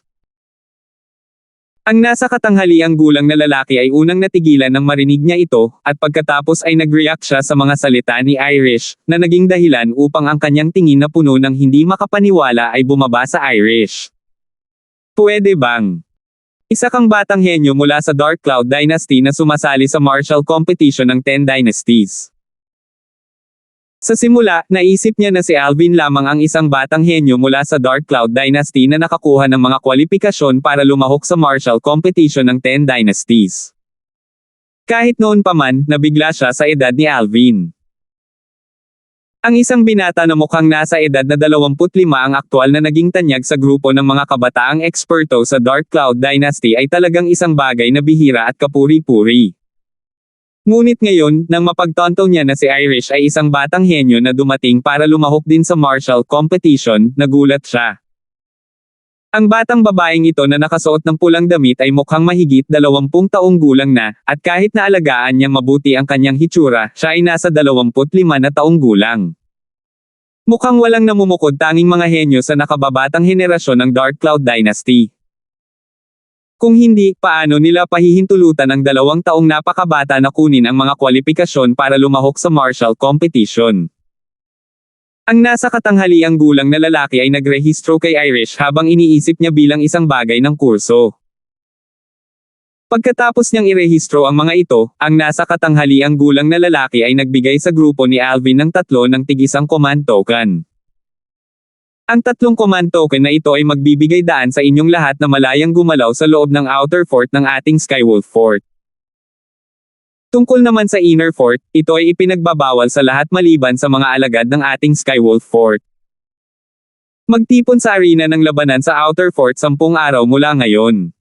Ang nasa katanghaliang gulang na lalaki ay unang natigilan nang marinig niya ito, at pagkatapos ay nag-react siya sa mga salita ni Irish, na naging dahilan upang ang kanyang tingin na puno ng hindi makapaniwala ay bumaba sa Irish. Pwede bang? Isa kang batang henyo mula sa Dark Cloud Dynasty na sumasali sa martial competition ng 10 Dynasties. Sa simula, naisip niya na si Alvin lamang ang isang batang henyo mula sa Dark Cloud Dynasty na nakakuha ng mga kwalifikasyon para lumahok sa martial competition ng 10 Dynasties. Kahit noon pa man, nabigla siya sa edad ni Alvin. Ang isang binata na mukhang nasa edad na 25 ang aktwal na naging tanyag sa grupo ng mga kabataang eksperto sa Dark Cloud Dynasty ay talagang isang bagay na bihira at kapuri-puri. Ngunit ngayon, nang mapagtanto niya na si Irish ay isang batang henyo na dumating para lumahok din sa martial competition, nagulat siya. Ang batang babaeng ito na nakasuot ng pulang damit ay mukhang mahigit 20 taong gulang na, at kahit na alagaan niyang mabuti ang kanyang hitsura, siya ay nasa 25 na taong gulang. Mukhang walang namumukod tanging mga henyo sa nakababatang henerasyon ng Dark Cloud Dynasty. Kung hindi, paano nila pahihintulutan ang 2 taong napakabata na kunin ang mga kwalifikasyon para lumahok sa martial competition? Ang nasa katanghaliang gulang na lalaki ay nagrehistro kay Irish habang iniisip niya bilang isang bagay ng kurso. Pagkatapos niyang irehistro ang mga ito, ang nasa katanghaliang gulang na lalaki ay nagbigay sa grupo ni Alvin ng 3 ng tig-isang command token. Ang tatlong command token na ito ay magbibigay daan sa inyong lahat na malayang gumalaw sa loob ng outer fort ng ating Skywolf Fort. Tungkol naman sa inner fort, ito ay ipinagbabawal sa lahat maliban sa mga alagad ng ating Skywolf Fort. Magtipon sa arena ng labanan sa outer fort 10 araw mula ngayon.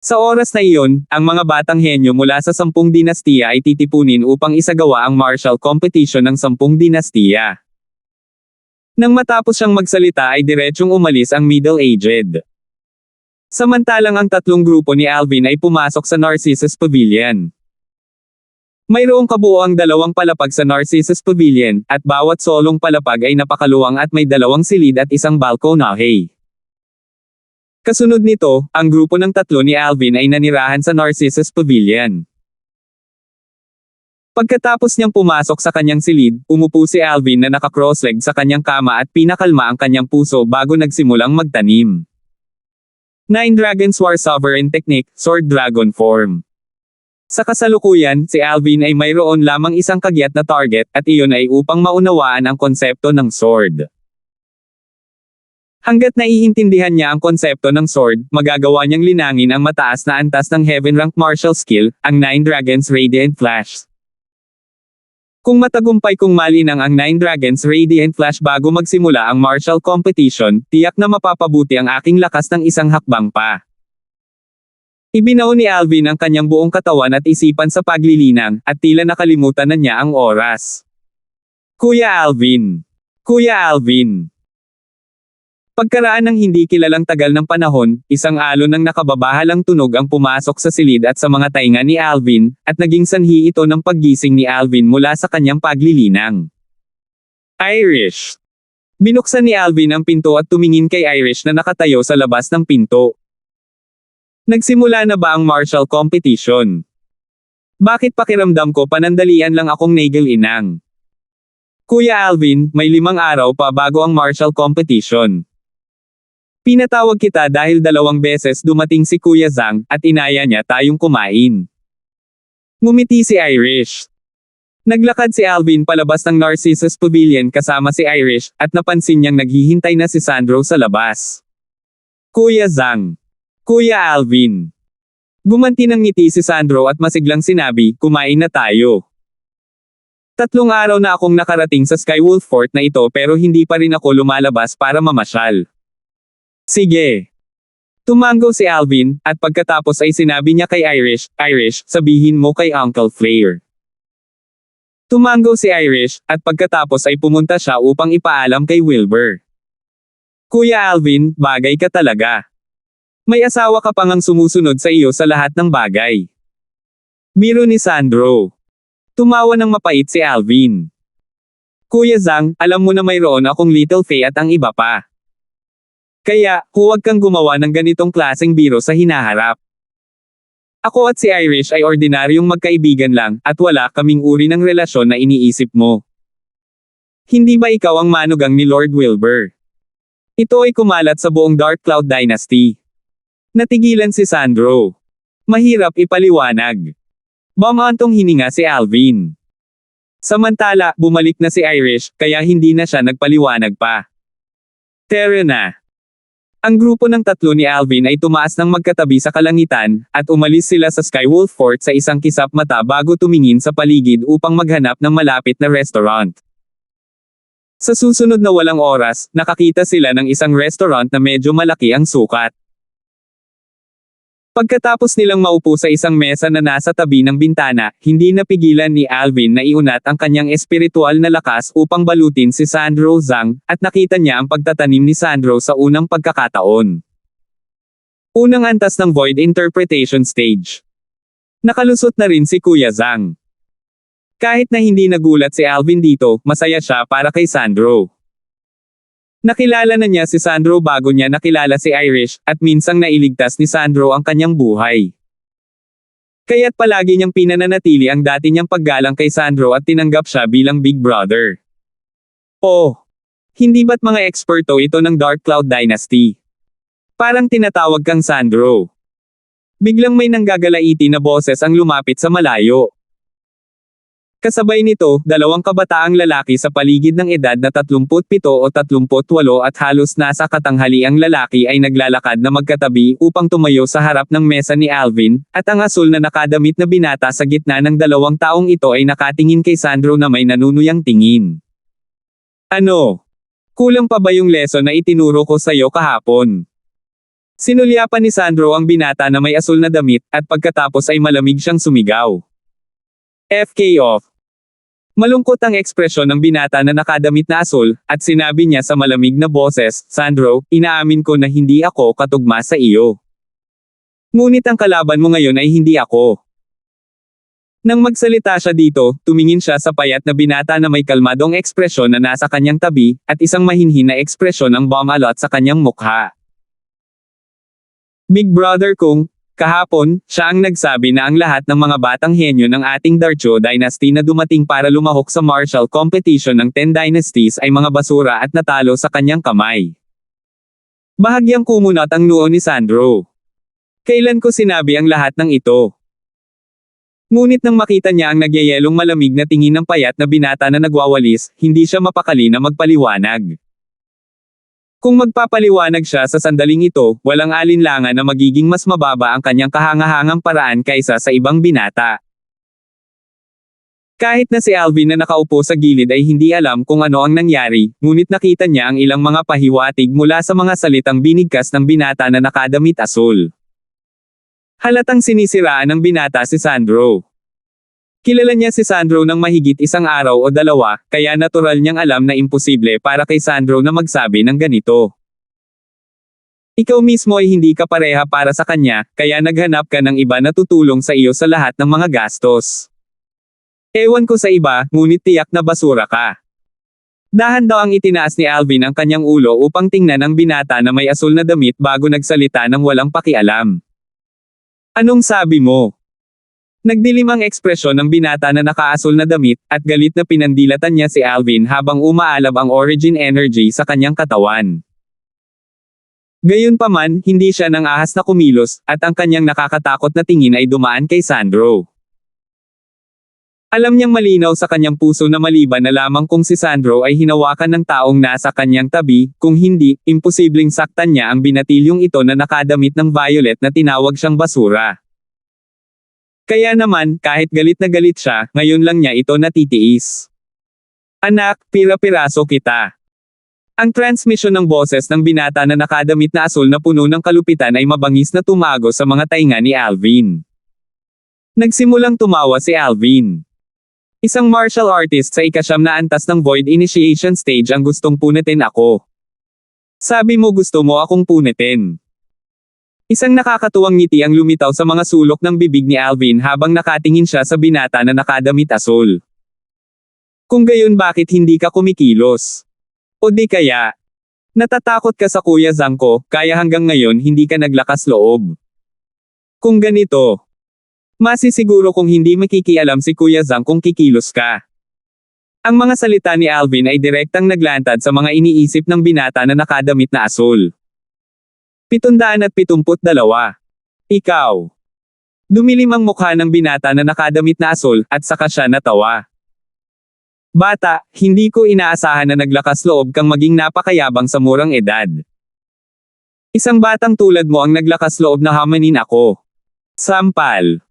Sa oras na iyon, ang mga batang henyo mula sa 10 dinastiya ay titipunin upang isagawa ang martial competition ng 10 dinastiya. Nang matapos siyang magsalita ay diretsyong umalis ang middle-aged. Samantalang ang tatlong grupo ni Alvin ay pumasok sa Narcissus Pavilion. Mayroong kabuoang 2 palapag sa Narcissus Pavilion, at bawat solong palapag ay napakaluwang at may 2 silid at 1 balkonahe. Kasunod nito, ang grupo ng tatlo ni Alvin ay nanirahan sa Narcissus Pavilion. Pagkatapos niyang pumasok sa kanyang silid, umupo si Alvin na naka-cross-leg sa kanyang kama at pinakalma ang kanyang puso bago nagsimulang magtanim. 9 Dragon's War Sovereign Technique, Sword Dragon Form. Sa kasalukuyan, si Alvin ay mayroon lamang isang kagyat na target, at iyon ay upang maunawaan ang konsepto ng sword. Hanggat naiintindihan niya ang konsepto ng sword, magagawa niyang linangin ang mataas na antas ng Heaven Rank Martial Skill, ang 9 Dragons Radiant Flash. Kung matagumpay kong malinang ang 9 Dragons Radiant Flash bago magsimula ang martial competition, tiyak na mapapabuti ang aking lakas ng isang hakbang pa. Ibinaw ni Alvin ang kanyang buong katawan at isipan sa paglilinang, at tila nakalimutan na niya ang oras. Kuya Alvin! Kuya Alvin! Pagkaraan ng hindi kilalang tagal ng panahon, isang alon ng nakababahalang tunog ang pumasok sa silid at sa mga tainga ni Alvin, at naging sanhi ito ng paggising ni Alvin mula sa kanyang paglilinang. Irish! Binuksan ni Alvin ang pinto at tumingin kay Irish na nakatayo sa labas ng pinto. Nagsimula na ba ang martial competition? Bakit pakiramdam ko panandalian lang akong nagil-inang? Kuya Alvin, may 5 araw pa bago ang martial competition. Pinatawag kita dahil 2 beses dumating si Kuya Zhang, at inaya niya tayong kumain. Ngumiti si Irish. Naglakad si Alvin palabas ng Narcissus Pavilion kasama si Irish, at napansin niyang naghihintay na si Sandro sa labas. Kuya Zhang. Kuya Alvin. Gumanti ng ngiti si Sandro at masiglang sinabi, kumain na tayo. 3 araw na akong nakarating sa Skywolf Fort na ito pero hindi pa rin ako lumalabas para mamasyal. Sige. Tumango si Alvin, at pagkatapos ay sinabi niya kay Irish, Irish, sabihin mo kay Uncle Flair. Tumango si Irish, at pagkatapos ay pumunta siya upang ipaalam kay Wilbur. Kuya Alvin, bagay ka talaga. May asawa ka pang ang sumusunod sa iyo sa lahat ng bagay. Biro ni Sandro. Tumawa ng mapait si Alvin. Kuya Zhang, alam mo na mayroon akong Little Faye at ang iba pa. Kaya, huwag kang gumawa ng ganitong klaseng biro sa hinaharap. Ako at si Irish ay ordinaryong magkaibigan lang, at wala kaming uri ng relasyon na iniisip mo. Hindi ba ikaw ang manugang ni Lord Wilbur? Ito ay kumalat sa buong Dark Cloud Dynasty. Natigilan si Sandro. Mahirap ipaliwanag. Bumantong hininga si Alvin. Samantala, bumalik na si Irish, kaya hindi na siya nagpaliwanag pa. Tara na. Ang grupo ng tatlo ni Alvin ay tumaas ng magkatabi sa kalangitan, at umalis sila sa Skywolf Fort sa isang kisap mata bago tumingin sa paligid upang maghanap ng malapit na restaurant. Sa susunod na walang oras, nakakita sila ng isang restaurant na medyo malaki ang sukat. Pagkatapos nilang maupo sa isang mesa na nasa tabi ng bintana, hindi napigilan ni Alvin na iunat ang kanyang espiritual na lakas upang balutin si Sandro Zhang, at nakita niya ang pagtatanim ni Sandro sa unang pagkakataon. Unang antas ng Void Interpretation Stage. Nakalusot na rin si Kuya Zhang. Kahit na hindi nagulat si Alvin dito, masaya siya para kay Sandro. Nakilala na niya si Sandro bago niya nakilala si Irish, at minsang nailigtas ni Sandro ang kanyang buhay. Kaya't palagi niyang pinananatili ang dati niyang paggalang kay Sandro at tinanggap siya bilang Big Brother. Oh! Hindi ba't mga eksperto ito ng Dark Cloud Dynasty? Parang tinatawag kang Sandro. Biglang may nanggagalaiti na boses ang lumapit sa malayo. Kasabay nito, dalawang kabataang lalaki sa paligid ng edad na 37 o 38 at halos nasa katanghaliang lalaki ay naglalakad na magkatabi upang tumayo sa harap ng mesa ni Alvin, at ang asul na nakadamit na binata sa gitna ng dalawang taong ito ay nakatingin kay Sandro na may nanunuyang tingin. Ano? Kulang pa ba yung lesson na itinuro ko sa'yo kahapon? Sinulyapan ni Sandro ang binata na may asul na damit, at pagkatapos ay malamig siyang sumigaw. FK off. Malungkot ang ekspresyon ng binata na nakadamit na asul, at sinabi niya sa malamig na boses, Sandro, inaamin ko na hindi ako katugma sa iyo. Ngunit ang kalaban mo ngayon ay hindi ako. Nang magsalita siya dito, tumingin siya sa payat na binata na may kalmadong ekspresyon na nasa kanyang tabi, at isang mahinhin na ekspresyon ang bumalot sa kanyang mukha. Big brother kong, kahapon, siya ang nagsabi na ang lahat ng mga batang henyo ng ating Darcho Dynasty na dumating para lumahok sa martial competition ng 10 Dynasties ay mga basura at natalo sa kanyang kamay. Bahagyang kumunat ang noo ni Sandro. Kailan ko sinabi ang lahat ng ito? Ngunit nang makita niya ang nagyayelong malamig na tingin ng payat na binata na nagwawalis, hindi siya mapakali na magpaliwanag. Kung magpapaliwanag siya sa sandaling ito, walang alinlangan na magiging mas mababa ang kanyang kahangahangang paraan kaysa sa ibang binata. Kahit na si Alvin na nakaupo sa gilid ay hindi alam kung ano ang nangyari, ngunit nakita niya ang ilang mga pahiwatig mula sa mga salitang binigkas ng binata na nakadamit asul. Halatang sinisiraan ng binata si Sandro. Kilala niya si Sandro ng mahigit isang araw o dalawa, kaya natural niyang alam na imposible para kay Sandro na magsabi ng ganito. Ikaw mismo ay hindi ka pareha para sa kanya, kaya naghanap ka ng iba na tutulong sa iyo sa lahat ng mga gastos. Ewan ko sa iba, ngunit tiyak na basura ka. Dahan daw ang itinaas ni Alvin ang kanyang ulo upang tingnan ang binata na may asul na damit bago nagsalita ng walang pakialam. Anong sabi mo? Nagdilim ang ekspresyon ng binata na nakaasul na damit, at galit na pinandilatan niya si Alvin habang umaalab ang origin energy sa kanyang katawan. Gayunpaman, hindi siya nang ahas na kumilos, at ang kanyang nakakatakot na tingin ay dumaan kay Sandro. Alam niyang malinaw sa kanyang puso na maliban na lamang kung si Sandro ay hinawakan ng taong nasa kanyang tabi, kung hindi, imposibleng saktan niya ang binatilyong ito na nakadamit ng violet na tinawag siyang basura. Kaya naman, kahit galit na galit siya, ngayon lang niya ito natitiis. Anak, pira-piraso kita. Ang transmission ng boses ng binata na nakadamit na asul na puno ng kalupitan ay mabangis na tumago sa mga tainga ni Alvin. Nagsimulang tumawa si Alvin. Isang martial artist sa ika-9 na antas ng Void Initiation Stage ang gustong punitin ako. Sabi mo gusto mo akong punitin. Isang nakakatuwang ngiti ang lumitaw sa mga sulok ng bibig ni Alvin habang nakatingin siya sa binata na nakadamit asul. Kung gayon bakit hindi ka kumikilos? O di kaya, natatakot ka sa Kuya Zangko, kaya hanggang ngayon hindi ka naglakas loob? Kung ganito, masisiguro kung hindi makikialam si Kuya Zang kung kikilos ka. Ang mga salita ni Alvin ay direktang naglantad sa mga iniisip ng binata na nakadamit na asul. 772. Ikaw. Dumilim ang mukha ng binata na nakadamit na asul, at saka siya natawa. Bata, hindi ko inaasahan na naglakas loob kang maging napakayabang sa murang edad. Isang batang tulad mo ang naglakas loob na hamanin ako. Sampal.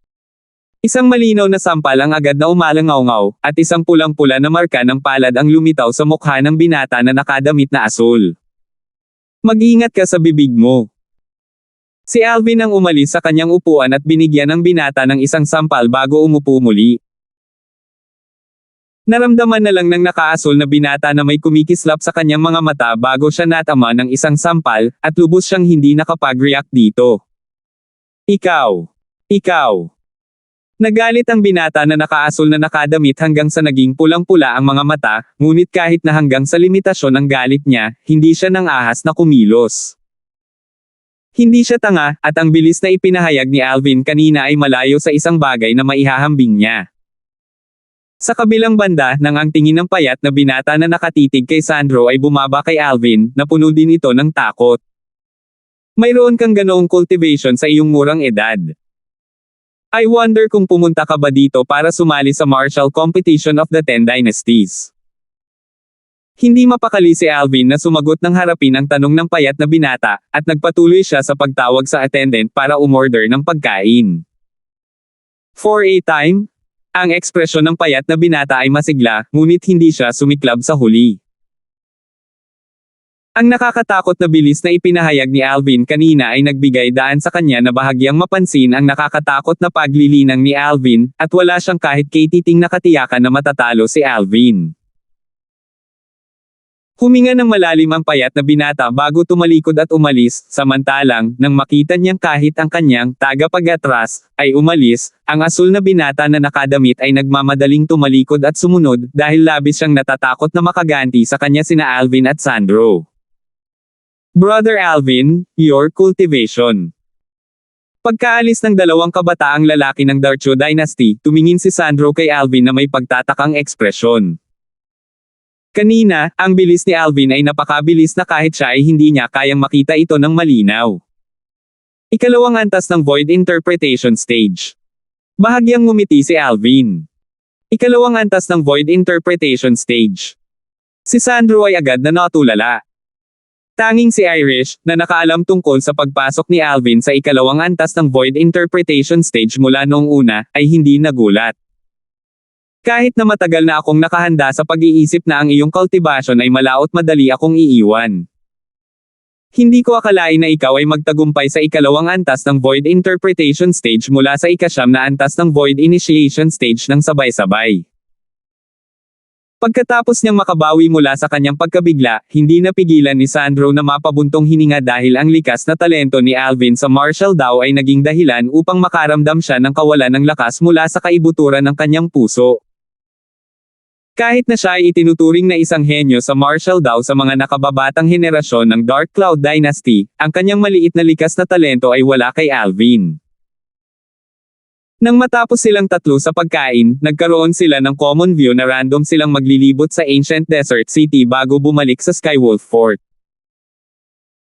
Isang malinaw na sampal ang agad na umalangaw-ngaw, at isang pulang-pula na marka ng palad ang lumitaw sa mukha ng binata na nakadamit na asul. Mag-ingat ka sa bibig mo. Si Alvin ang umalis sa kanyang upuan at binigyan ng binata ng isang sampal bago umupo muli. Naramdaman na lang ng nakaasul na binata na may kumikislap sa kanyang mga mata bago siya natama ng isang sampal, at lubos siyang hindi nakapag-react dito. Ikaw. Ikaw. Nagalit ang binata na nakaasul na nakadamit hanggang sa naging pulang-pula ang mga mata, ngunit kahit na hanggang sa limitasyon ang galit niya, hindi siya nang ahas na kumilos. Hindi siya tanga, at ang bilis na ipinahayag ni Alvin kanina ay malayo sa isang bagay na maihahambing niya. Sa kabilang banda, nang ang tingin ng payat na binata na nakatitig kay Sandro ay bumaba kay Alvin, napuno din ito ng takot. Mayroon kang ganoong cultivation sa iyong murang edad. I wonder kung pumunta ka ba dito para sumali sa Martial Competition of the 10 Dynasties. Hindi mapakali si Alvin na sumagot ng harapin ang tanong ng payat na binata, at nagpatuloy siya sa pagtawag sa attendant para umorder ng pagkain. For a time, ang ekspresyon ng payat na binata ay masigla, ngunit hindi siya sumiklab sa huli. Ang nakakatakot na bilis na ipinahayag ni Alvin kanina ay nagbigay daan sa kanya na bahagyang mapansin ang nakakatakot na paglilinang ni Alvin, at wala siyang kahit katiting na katiyakan na matatalo si Alvin. Huminga ng malalim ang payat na binata bago tumalikod at umalis, samantalang, nang makita niyang kahit ang kanyang tagapag-atras ay umalis, ang asul na binata na nakadamit ay nagmamadaling tumalikod at sumunod dahil labis siyang natatakot na makaganti sa kanya sina Alvin at Sandro. Brother Alvin, your cultivation. Pagkaalis ng dalawang kabataang lalaki ng Darcho Dynasty, tumingin si Sandro kay Alvin na may pagtatakang ekspresyon. Kanina, ang bilis ni Alvin ay napakabilis na kahit siya ay hindi niya kayang makita ito ng malinaw. Ikalawang antas ng Void Interpretation Stage. Bahagyang ngumiti si Alvin. Ikalawang antas ng Void Interpretation Stage. Si Sandro ay agad na natulala. Tanging si Irish, na nakaalam tungkol sa pagpasok ni Alvin sa ikalawang antas ng Void Interpretation Stage mula noong una, ay hindi nagulat. Kahit na matagal na akong nakahanda sa pag-iisip na ang iyong cultivation ay malaot madali akong iiwan. Hindi ko akalain na ikaw ay magtagumpay sa ikalawang antas ng Void Interpretation Stage mula sa ikasyam na antas ng Void Initiation Stage ng sabay-sabay. Pagkatapos niyang makabawi mula sa kanyang pagkabigla, hindi napigilan ni Sandro na mapabuntong hininga dahil ang likas na talento ni Alvin sa martial daw ay naging dahilan upang makaramdam siya ng kawalan ng lakas mula sa kaibuturan ng kanyang puso. Kahit na siya ay itinuturing na isang henyo sa martial daw sa mga nakababatang henerasyon ng Dark Cloud Dynasty, ang kanyang maliit na likas na talento ay wala kay Alvin. Nang matapos silang tatlo sa pagkain, nagkaroon sila ng common view na random silang maglilibot sa Ancient Desert City bago bumalik sa Skywolf Fort.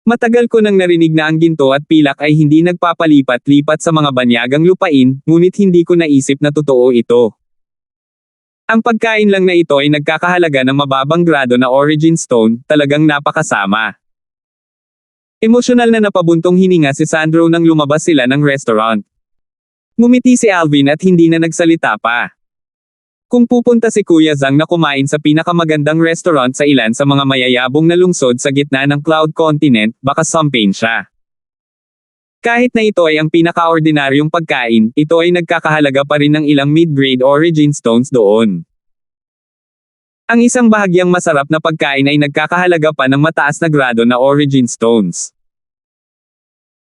Matagal ko nang narinig na ang ginto at pilak ay hindi nagpapalipat-lipat sa mga banyagang lupain, ngunit hindi ko naisip na totoo ito. Ang pagkain lang na ito ay nagkakahalaga ng mababang grado na Origin Stone, talagang napakasama. Emosyonal na napabuntong hininga si Sandro nang lumabas sila ng restaurant. Ngumiti si Alvin at hindi na nagsalita pa. Kung pupunta si Kuya Zhang na kumain sa pinakamagandang restaurant sa ilan sa mga mayayabong na lungsod sa gitna ng Cloud Continent, baka champagne siya. Kahit na ito ay ang pinaka-ordinaryong pagkain, ito ay nagkakahalaga pa rin ng ilang mid-grade Origin Stones doon. Ang isang bahagyang masarap na pagkain ay nagkakahalaga pa ng mataas na grado na Origin Stones.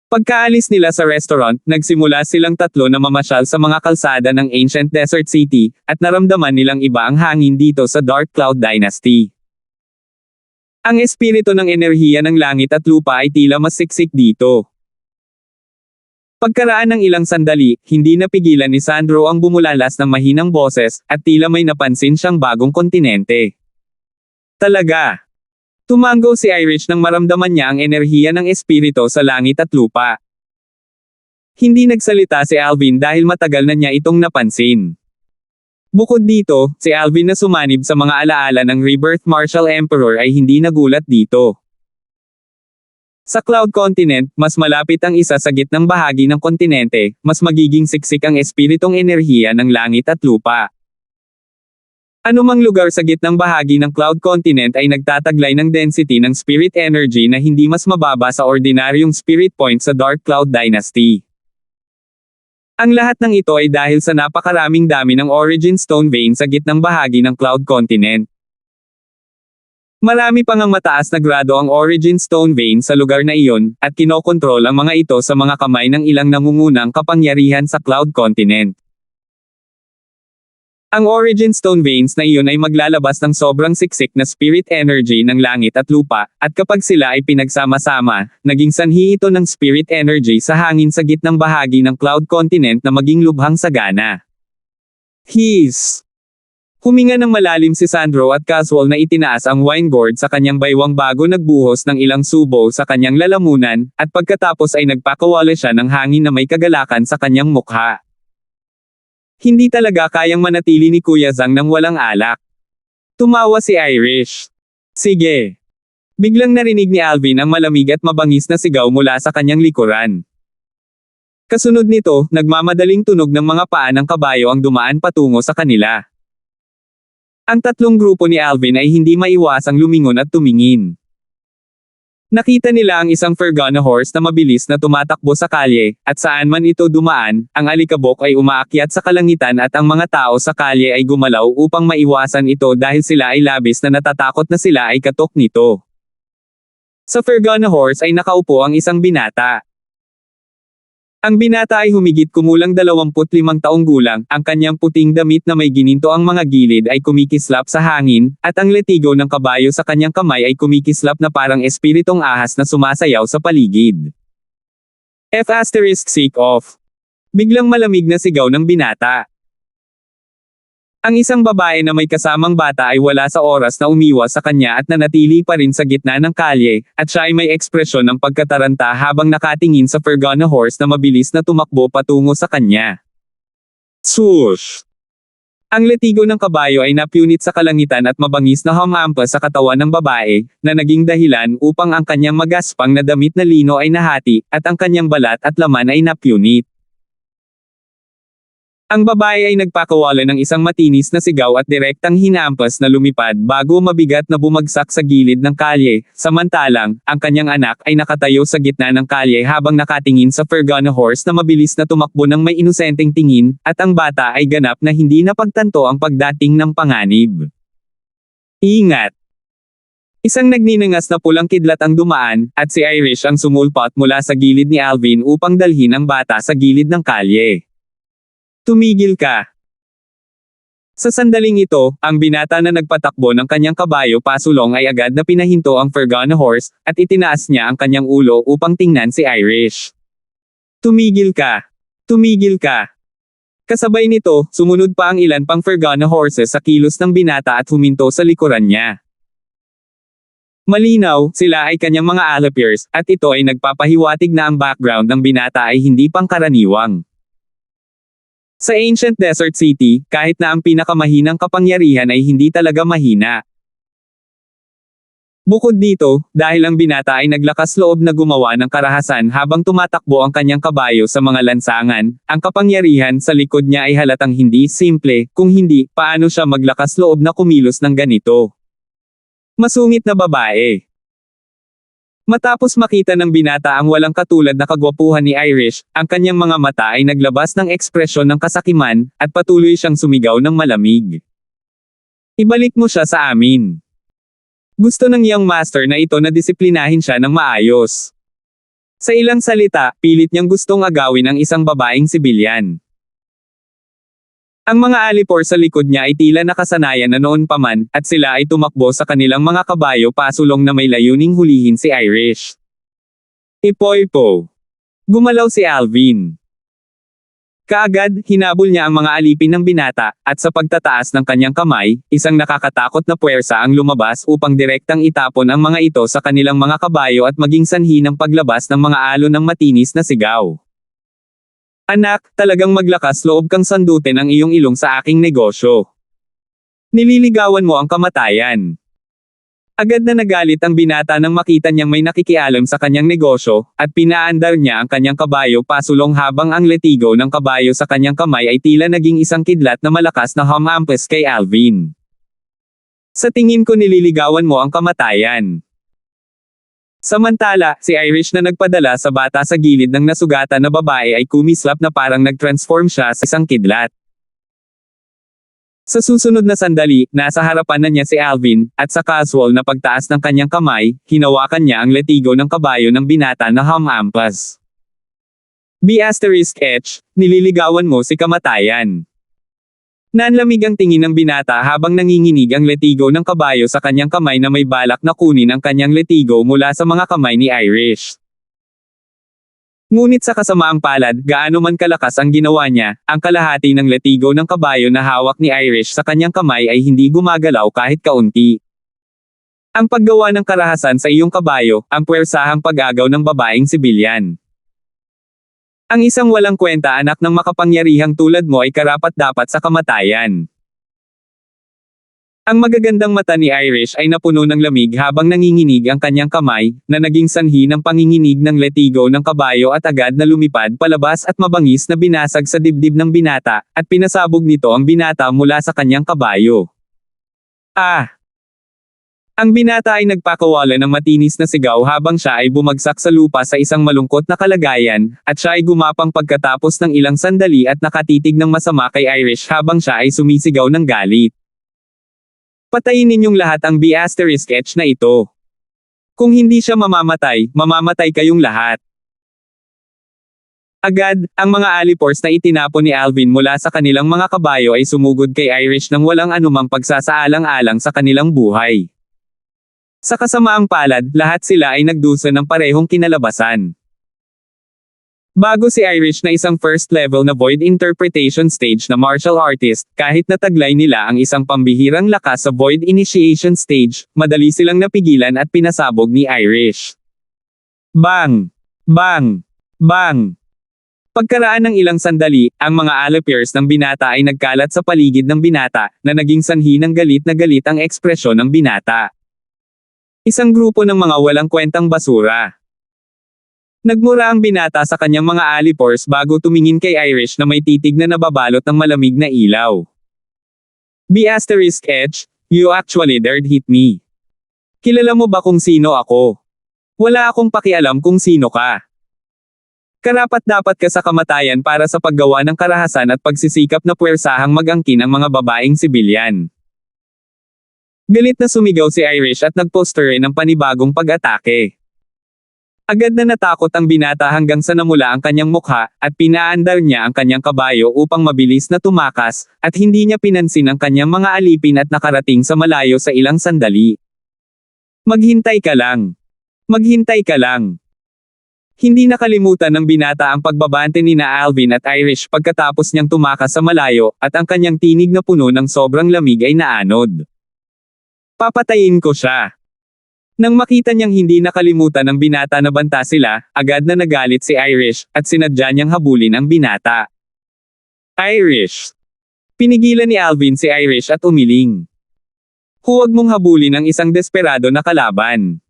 Pagkaalis nila sa restaurant, nagsimula silang tatlo na mamasyal sa mga kalsada ng Ancient Desert City, at naramdaman nilang iba ang hangin dito sa Dark Cloud Dynasty. Ang espiritu ng enerhiya ng langit at lupa ay tila mas siksik dito. Pagkaraan ng ilang sandali, hindi napigilan ni Sandro ang bumulalas ng mahinang boses, at tila may napansin siyang bagong kontinente. Talaga. Tumango si Irish nang maramdaman niya ang enerhiya ng espiritu sa langit at lupa. Hindi nagsalita si Alvin dahil matagal na niya itong napansin. Bukod dito, si Alvin na sumanib sa mga alaala ng Rebirth Martial Emperor ay hindi nagulat dito. Sa Cloud Continent, mas malapit ang isa sa gitnang bahagi ng kontinente, mas magiging siksik ang espiritong enerhiya ng langit at lupa. Anumang lugar sa gitnang bahagi ng Cloud Continent ay nagtataglay ng density ng spirit energy na hindi mas mababa sa ordinaryong spirit point sa Dark Cloud Dynasty. Ang lahat ng ito ay dahil sa napakaraming dami ng Origin Stone vein sa gitnang bahagi ng Cloud Continent. Marami pang ang mataas na grado ang Origin Stone vein sa lugar na iyon, at kinokontrol ang mga ito sa mga kamay ng ilang nangungunang kapangyarihan sa Cloud Continent. Ang Origin Stone veins na iyon ay maglalabas ng sobrang siksik na spirit energy ng langit at lupa, at kapag sila ay pinagsama-sama, naging sanhi ito ng spirit energy sa hangin sa gitnang bahagi ng Cloud Continent na maging lubhang sagana. Huminga ng malalim si Sandro at casual na itinaas ang wine gourd sa kanyang baywang bago nagbuhos ng ilang subo sa kanyang lalamunan, at pagkatapos ay nagpakawala siya ng hangin na may kagalakan sa kanyang mukha. Hindi talaga kayang manatili ni Kuya Zhang nang walang alak. Tumawa si Irish. Sige. Biglang narinig ni Alvin ang malamig at mabangis na sigaw mula sa kanyang likuran. Kasunod nito, nagmamadaling tunog ng mga paa ng kabayo ang dumaan patungo sa kanila. Ang tatlong grupo ni Alvin ay hindi maiwasang lumingon at tumingin. Nakita nila ang isang Fergana horse na mabilis na tumatakbo sa kalye, at saan man ito dumaan, ang alikabok ay umaakyat sa kalangitan at ang mga tao sa kalye ay gumalaw upang maiwasan ito dahil sila ay labis na natatakot na sila ay katok nito. Sa Fergana horse ay nakaupo ang isang binata. Ang binata ay humigit kumulang 25 taong gulang, ang kanyang puting damit na may gininto ang mga gilid ay kumikislap sa hangin, at ang letigo ng kabayo sa kanyang kamay ay kumikislap na parang espiritong ahas na sumasayaw sa paligid. F***sick off. Biglang malamig na sigaw ng binata. Ang isang babae na may kasamang bata ay wala sa oras na umiwas sa kanya at nanatili pa rin sa gitna ng kalye, at siya ay may ekspresyon ng pagkataranta habang nakatingin sa Fergana horse na mabilis na tumakbo patungo sa kanya. Swoosh! Ang letigo ng kabayo ay napunit sa kalangitan at mabangis na humampas sa katawan ng babae, na naging dahilan upang ang kanyang magaspang na damit na lino ay nahati, at ang kanyang balat at laman ay napunit. Ang babae ay nagpakawala ng isang matinis na sigaw at direktang hinampas na lumipad bago mabigat na bumagsak sa gilid ng kalye, samantalang, ang kanyang anak ay nakatayo sa gitna ng kalye habang nakatingin sa Fergana horse na mabilis na tumakbo ng may inosenteng tingin, at ang bata ay ganap na hindi napagtanto ang pagdating ng panganib. Ingat! Isang nagninangas na pulang kidlat ang dumaan, at si Irish ang sumulpot mula sa gilid ni Alvin upang dalhin ang bata sa gilid ng kalye. Tumigil ka! Sa sandaling ito, ang binata na nagpatakbo ng kanyang kabayo pasulong ay agad na pinahinto ang Fergana horse, at itinaas niya ang kanyang ulo upang tingnan si Irish. Tumigil ka! Tumigil ka! Kasabay nito, sumunod pa ang ilan pang Fergana horses sa kilos ng binata at huminto sa likuran niya. Malinaw, sila ay kanyang mga alapiers, at ito ay nagpapahiwatig na ang background ng binata ay hindi pangkaraniwang. Sa Ancient Desert City, kahit na ang pinakamahinang kapangyarihan ay hindi talaga mahina. Bukod dito, dahil ang binata ay naglakas loob na gumawa ng karahasan habang tumatakbo ang kanyang kabayo sa mga lansangan, ang kapangyarihan sa likod niya ay halatang hindi simple, kung hindi, paano siya maglakas loob na kumilos ng ganito. Masungit na babae. Matapos makita ng binata ang walang katulad na kagwapuhan ni Irish, ang kanyang mga mata ay naglabas ng ekspresyon ng kasakiman, at patuloy siyang sumigaw ng malamig. Ibalik mo siya sa amin. Gusto ng young master na ito na disiplinahin siya ng maayos. Sa ilang salita, pilit niyang gustong agawin ang isang babaeng sibilyan. Ang mga alipor sa likod niya ay tila nakasanayan na noon pa man, at sila ay tumakbo sa kanilang mga kabayo pasulong na may layuning hulihin si Irish. Ipoipo. Gumalaw si Alvin. Kaagad, hinabol niya ang mga alipin ng binata, at sa pagtataas ng kanyang kamay, isang nakakatakot na puwersa ang lumabas upang direktang itapon ang mga ito sa kanilang mga kabayo at maging sanhi ng paglabas ng mga alon ng matinis na sigaw. Anak, talagang maglakas loob kang sandutin ang iyong ilong sa aking negosyo. Nililigawan mo ang kamatayan. Agad na nagalit ang binata nang makita niyang may nakikialam sa kanyang negosyo, at pinaandar niya ang kanyang kabayo pasulong habang ang letigo ng kabayo sa kanyang kamay ay tila naging isang kidlat na malakas na humampas kay Alvin. Sa tingin ko nililigawan mo ang kamatayan. Samantala, si Irish na nagpadala sa bata sa gilid ng nasugatan na babae ay kumislap na parang nag-transform siya sa isang kidlat. Sa susunod na sandali, nasa harapan na niya si Alvin, at sa casual na pagtaas ng kanyang kamay, hinawakan niya ang letigo ng kabayo ng binata na humampas. B*H, nililigawan mo si kamatayan. Nanlamig ang tingin ng binata habang nanginginig ang letigo ng kabayo sa kanyang kamay na may balak na kunin ang kanyang letigo mula sa mga kamay ni Irish. Ngunit sa kasamaang palad, gaano man kalakas ang ginawa niya, ang kalahati ng letigo ng kabayo na hawak ni Irish sa kanyang kamay ay hindi gumagalaw kahit kaunti. Ang paggawa ng karahasan sa iyong kabayo, ang puwersahang pag-agaw ng babaeng sibilyan. Ang isang walang kwenta anak ng makapangyarihang tulad mo ay karapat-dapat sa kamatayan. Ang magagandang mata ni Irish ay napuno ng lamig habang nanginginig ang kanyang kamay, na naging sanhi ng panginginig ng letigo ng kabayo at agad na lumipad palabas at mabangis na binasag sa dibdib ng binata, at pinasabog nito ang binata mula sa kanyang kabayo. Ah! Ang binata ay nagpakawala ng matinis na sigaw habang siya ay bumagsak sa lupa sa isang malungkot na kalagayan, at siya ay gumapang pagkatapos ng ilang sandali at nakatitig ng masama kay Irish habang siya ay sumisigaw ng galit. Patayin ninyong lahat ang B*H na ito. Kung hindi siya mamamatay, mamamatay kayong lahat. Agad, ang mga alipors na itinapon ni Alvin mula sa kanilang mga kabayo ay sumugod kay Irish nang walang anumang pagsasaalang-alang sa kanilang buhay. Sa kasamaang palad, lahat sila ay nagdusa ng parehong kinalabasan. Bago si Irish na isang first level na void interpretation stage na martial artist, kahit nataglay nila ang isang pambihirang lakas sa void initiation stage, madali silang napigilan at pinasabog ni Irish. Bang! Bang! Bang! Pagkaraan ng ilang sandali, ang mga alipores ng binata ay nagkalat sa paligid ng binata, na naging sanhi ng galit na galit ang ekspresyon ng binata. Isang grupo ng mga walang kwentang basura. Nagmura ang binata sa kanyang mga alipores bago tumingin kay Irish na may titig na nababalot ng malamig na ilaw. B*H, you actually dared hit me. Kilala mo ba kung sino ako? Wala akong pakialam kung sino ka. Karapat-dapat ka sa kamatayan para sa paggawa ng karahasan at pagsisikap na puwersahang mag-angkin ang mga babaeng sibilyan. Galit na sumigaw si Irish at nagpostere ng panibagong pag-atake. Agad na natakot ang binata hanggang sa namula ang kanyang mukha, at pinaandar niya ang kanyang kabayo upang mabilis na tumakas, at hindi niya pinansin ang kanyang mga alipin at nakarating sa malayo sa ilang sandali. Maghintay ka lang. Maghintay ka lang. Hindi nakalimutan ng binata ang pagbabante ni na Alvin at Irish pagkatapos niyang tumakas sa malayo, at ang kanyang tinig na puno ng sobrang lamig ay naanod. Papatayin ko siya. Nang makita niyang hindi nakalimutan ng binata na banta sila, agad na nagalit si Irish, at sinadya niyang habulin ang binata. Irish! Pinigilan ni Alvin si Irish at umiling. Huwag mong habulin ang isang desperado na kalaban.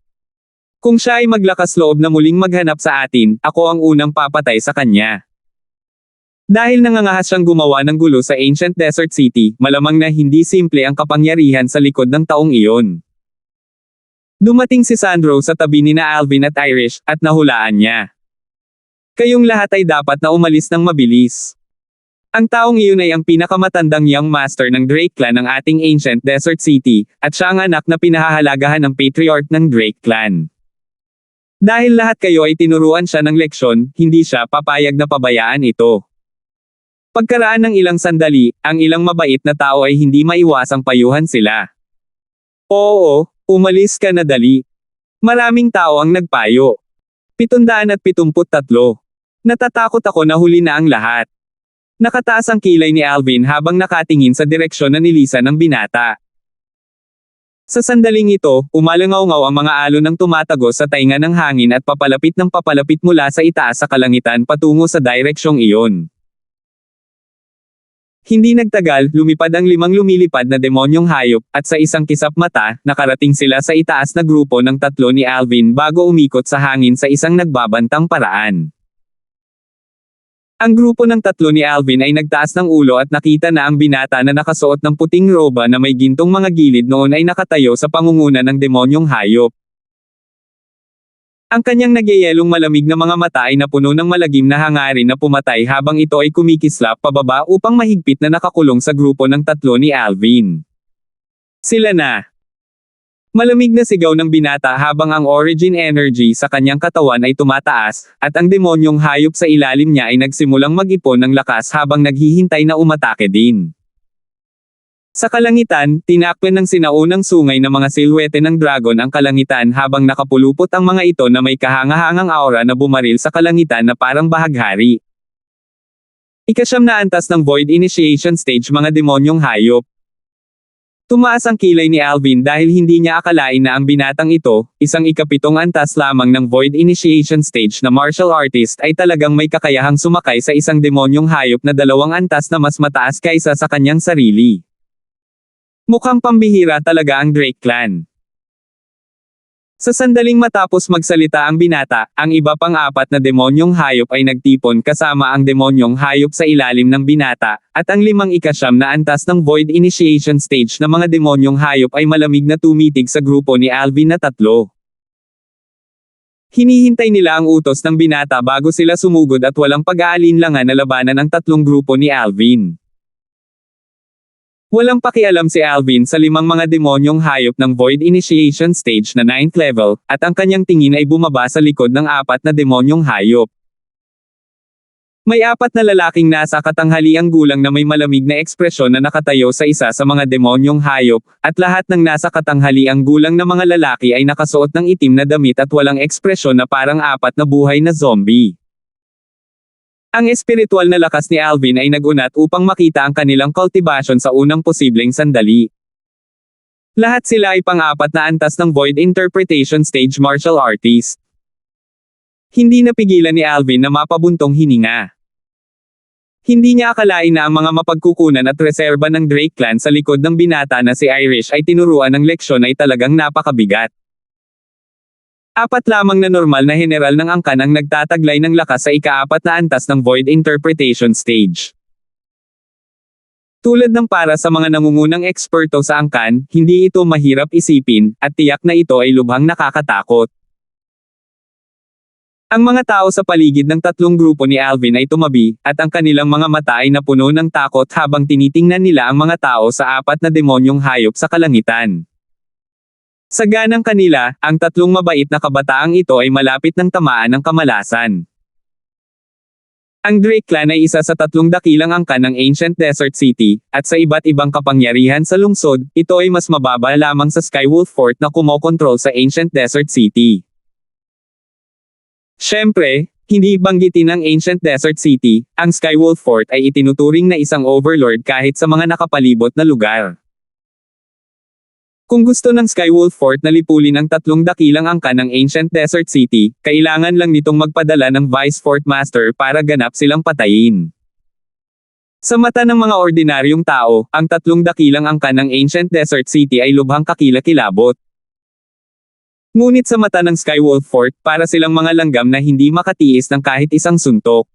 Kung siya ay maglakas loob na muling maghanap sa atin, ako ang unang papatay sa kanya. Dahil nangangahas siyang gumawa ng gulo sa Ancient Desert City, malamang na hindi simple ang kapangyarihan sa likod ng taong iyon. Dumating si Sandro sa tabi ni na Alvin at Irish, at nahulaan niya. Kayong lahat ay dapat na umalis ng mabilis. Ang taong iyon ay ang pinakamatandang young master ng Drake Clan ng ating Ancient Desert City, at siya ang anak na pinahahalagahan ng patriarch ng Drake Clan. Dahil lahat kayo ay tinuruan siya ng leksyon, hindi siya papayag na pabayaan ito. Pagkaraan ng ilang sandali, ang ilang mabait na tao ay hindi maiwasang payuhan sila. Oo. Umalis ka na dali. Maraming tao ang nagpayo. 773. Natatakot ako na huli na ang lahat. Nakataas ang kilay ni Alvin habang nakatingin sa direksyon na nilisan ng binata. Sa sandaling ito, umalangaw-ngaw ang mga alon ng tumatagos sa tainga ng hangin at papalapit ng papalapit mula sa itaas sa kalangitan patungo sa direksyong iyon. Hindi nagtagal, lumipad ang 5 lumilipad na demonyong hayop, at sa isang kisap mata, nakarating sila sa itaas na grupo ng 3 ni Alvin bago umikot sa hangin sa isang nagbabantang paraan. Ang grupo ng 3 ni Alvin ay nagtaas ng ulo at nakita na ang binata na nakasuot ng puting roba na may gintong mga gilid noon ay nakatayo sa pangunguna ng demonyong hayop. Ang kanyang nagyayelong malamig na mga mata ay napuno ng malagim na hangarin na pumatay habang ito ay kumikislap pababa upang mahigpit na nakakulong sa grupo ng 3 ni Alvin. Sila na. Malamig na sigaw ng binata habang ang origin energy sa kanyang katawan ay tumataas, at ang demonyong hayop sa ilalim niya ay nagsimulang mag-ipon ng lakas habang naghihintay na umatake din. Sa kalangitan, tinakpan ng sinaunang sungay na mga silhwete ng dragon ang kalangitan habang nakapulupot ang mga ito na may kahangahangang aura na bumaril sa kalangitan na parang bahaghari. Ika-9 na antas ng Void Initiation Stage mga demonyong hayop. Tumaas ang kilay ni Alvin dahil hindi niya akalain na ang binatang ito, isang ikapitong antas lamang ng Void Initiation Stage na martial artist ay talagang may kakayahang sumakay sa isang demonyong hayop na 2 antas na mas mataas kaysa sa kanyang sarili. Mukhang pambihira talaga ang Drake Clan. Sa sandaling matapos magsalita ang binata, ang iba pang 4 na demonyong hayop ay nagtipon kasama ang demonyong hayop sa ilalim ng binata, at ang 5 na antas ng Void Initiation Stage na mga demonyong hayop ay malamig na tumitig sa grupo ni Alvin na 3. Hinihintay nila ang utos ng binata bago sila sumugod at walang pag-aalinlangan na labanan ang 3 grupo ni Alvin. Walang pakialam si Alvin sa 5 mga demonyong hayop ng Void Initiation Stage na 9th level, at ang kanyang tingin ay bumaba sa likod ng 4 na demonyong hayop. May 4 na lalaking nasa katanghaliang gulang na may malamig na ekspresyon na nakatayo sa isa sa mga demonyong hayop, at lahat ng nasa katanghaliang gulang na mga lalaki ay nakasuot ng itim na damit at walang ekspresyon na parang 4 na buhay na zombie. Ang espiritual na lakas ni Alvin ay nagunat upang makita ang kanilang cultivation sa unang posibleng sandali. Lahat sila ay pang-4 na antas ng Void Interpretation Stage martial artist. Hindi napigilan ni Alvin na mapabuntong hininga. Hindi niya akalain na ang mga mapagkukunan at reserba ng Drake Clan sa likod ng binata na si Irish ay tinuruan ng leksyon ay talagang napakabigat. 4 lamang na normal na general ng angkan ang nagtataglay ng lakas sa ika-4 na antas ng Void Interpretation Stage. Tulad ng para sa mga nangungunang eksperto sa angkan, hindi ito mahirap isipin, at tiyak na ito ay lubhang nakakatakot. Ang mga tao sa paligid ng 3 grupo ni Alvin ay tumabi, at ang kanilang mga mata ay napuno ng takot habang tinitingnan nila ang mga tao sa 4 na demonyong hayop sa kalangitan. Sa ganang kanila, ang 3 mabait na kabataang ito ay malapit ng tamaan ng kamalasan. Ang Drake Clan ay isa sa 3 dakilang angkan ng Ancient Desert City, at sa iba't ibang kapangyarihan sa lungsod, ito ay mas mababa lamang sa Skywolf Fort na kumokontrol sa Ancient Desert City. Siyempre, hindi banggitin ng Ancient Desert City, ang Skywolf Fort ay itinuturing na isang overlord kahit sa mga nakapalibot na lugar. Kung gusto ng Skywolf Fort na lipulin ang 3 dakilang angkan ng Ancient Desert City, kailangan lang nitong magpadala ng Vice Fort Master para ganap silang patayin. Sa mata ng mga ordinaryong tao, ang 3 dakilang angkan ng Ancient Desert City ay lubhang kakilakilabot. Ngunit sa mata ng Skywolf Fort, para silang mga langgam na hindi makatiis ng kahit isang suntok.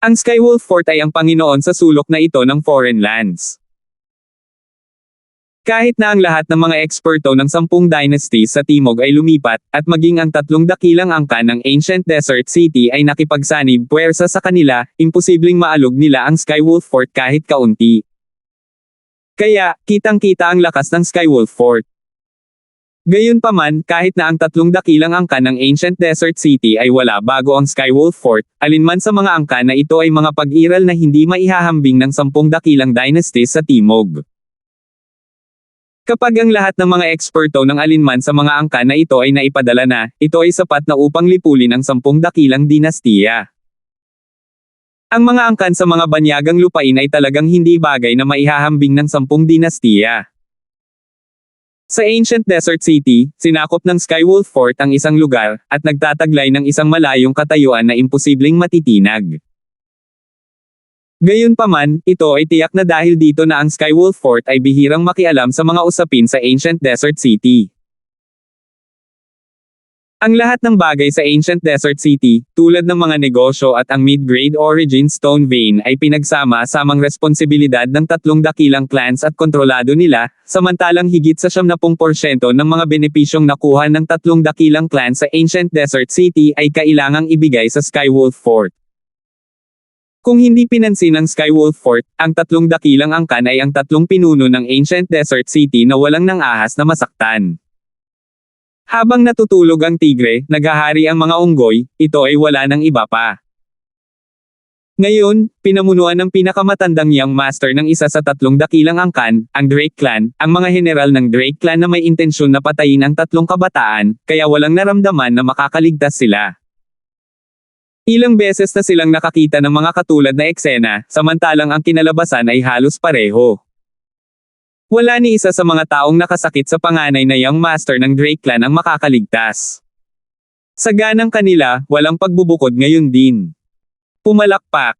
Ang Skywolf Fort ay ang Panginoon sa sulok na ito ng foreign lands. Kahit na ang lahat ng mga eksperto ng 10 dynasties sa Timog ay lumipat, at maging ang 3 dakilang angkan ng Ancient Desert City ay nakipagsanib puwersa sa kanila, imposibleng maalog nila ang Skywolf Fort kahit kaunti. Kaya, kitang-kita ang lakas ng Skywolf Fort. Gayunpaman, kahit na ang 3 dakilang angkan ng Ancient Desert City ay wala bago ang Skywolf Fort, alinman sa mga angkan na ito ay mga pag-iral na hindi maihahambing ng 10 dakilang dynasties sa Timog. Kapag ang lahat ng mga eksperto ng alinman sa mga angkan na ito ay naipadala na, ito ay sapat na upang lipulin ang 10 dakilang dinastiya. Ang mga angkan sa mga banyagang lupain ay talagang hindi bagay na maihahambing ng 10 dinastiya. Sa Ancient Desert City, sinakop ng Skywolf Fort ang isang lugar, at nagtataglay ng isang malayong katayuan na imposibleng matitinag. Gayunpaman, ito ay tiyak na dahil dito na ang Skywolf Fort ay bihirang makialam sa mga usapin sa Ancient Desert City. Ang lahat ng bagay sa Ancient Desert City, tulad ng mga negosyo at ang mid-grade origin stone vein ay pinagsama-samang responsibilidad ng 3 dakilang clans at kontrolado nila, samantalang higit sa 70% ng mga benepisyong nakuha ng 3 dakilang clans sa Ancient Desert City ay kailangang ibigay sa Skywolf Fort. Kung hindi pinansin ng Skywolf Fort, ang 3 dakilang angkan ay ang 3 pinuno ng Ancient Desert City na walang nang-ahas na masaktan. Habang natutulog ang tigre, naghahari ang mga unggoy, ito ay wala ng iba pa. Ngayon, pinamunuan ng pinakamatandang young master ng isa sa 3 dakilang angkan, ang Drake Clan, ang mga general ng Drake Clan na may intensyon na patayin ang 3 kabataan, kaya walang naramdaman na makakaligtas sila. Ilang beses na silang nakakita ng mga katulad na eksena, samantalang ang kinalabasan ay halos pareho. Wala ni isa sa mga taong nakasakit sa panganay na Young Master ng Drake Clan ang makakaligtas. Sa ganang kanila, walang pagbubukod ngayon din. Pumalakpak.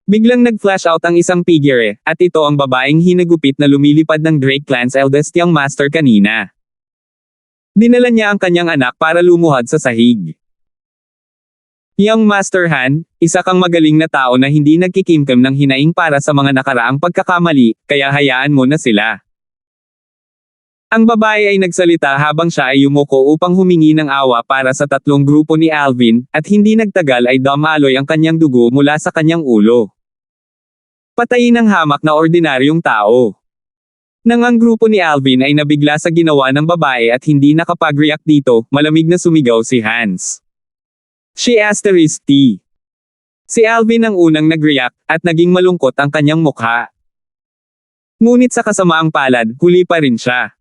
Biglang nag-flash out ang isang figure, at ito ang babaeng hinagupit na lumilipad ng Drake Clan's eldest Young Master kanina. Dinala niya ang kanyang anak para lumuhad sa sahig. Young Master Han, isa kang magaling na tao na hindi nagkikimkim ng hinaing para sa mga nakaraang pagkakamali, kaya hayaan mo na sila. Ang babae ay nagsalita habang siya ay yumuko upang humingi ng awa para sa tatlong grupo ni Alvin, at hindi nagtagal ay dumaloy ang kanyang dugo mula sa kanyang ulo. Patayin ang hamak na ordinaryong tao. Nang ang grupo ni Alvin ay nabigla sa ginawa ng babae at hindi nakapag-react dito, malamig na sumigaw si Hans. She asterisk T. Si Alvin ang unang nag-react, at naging malungkot ang kanyang mukha. Ngunit sa kasamaang palad, huli pa rin siya.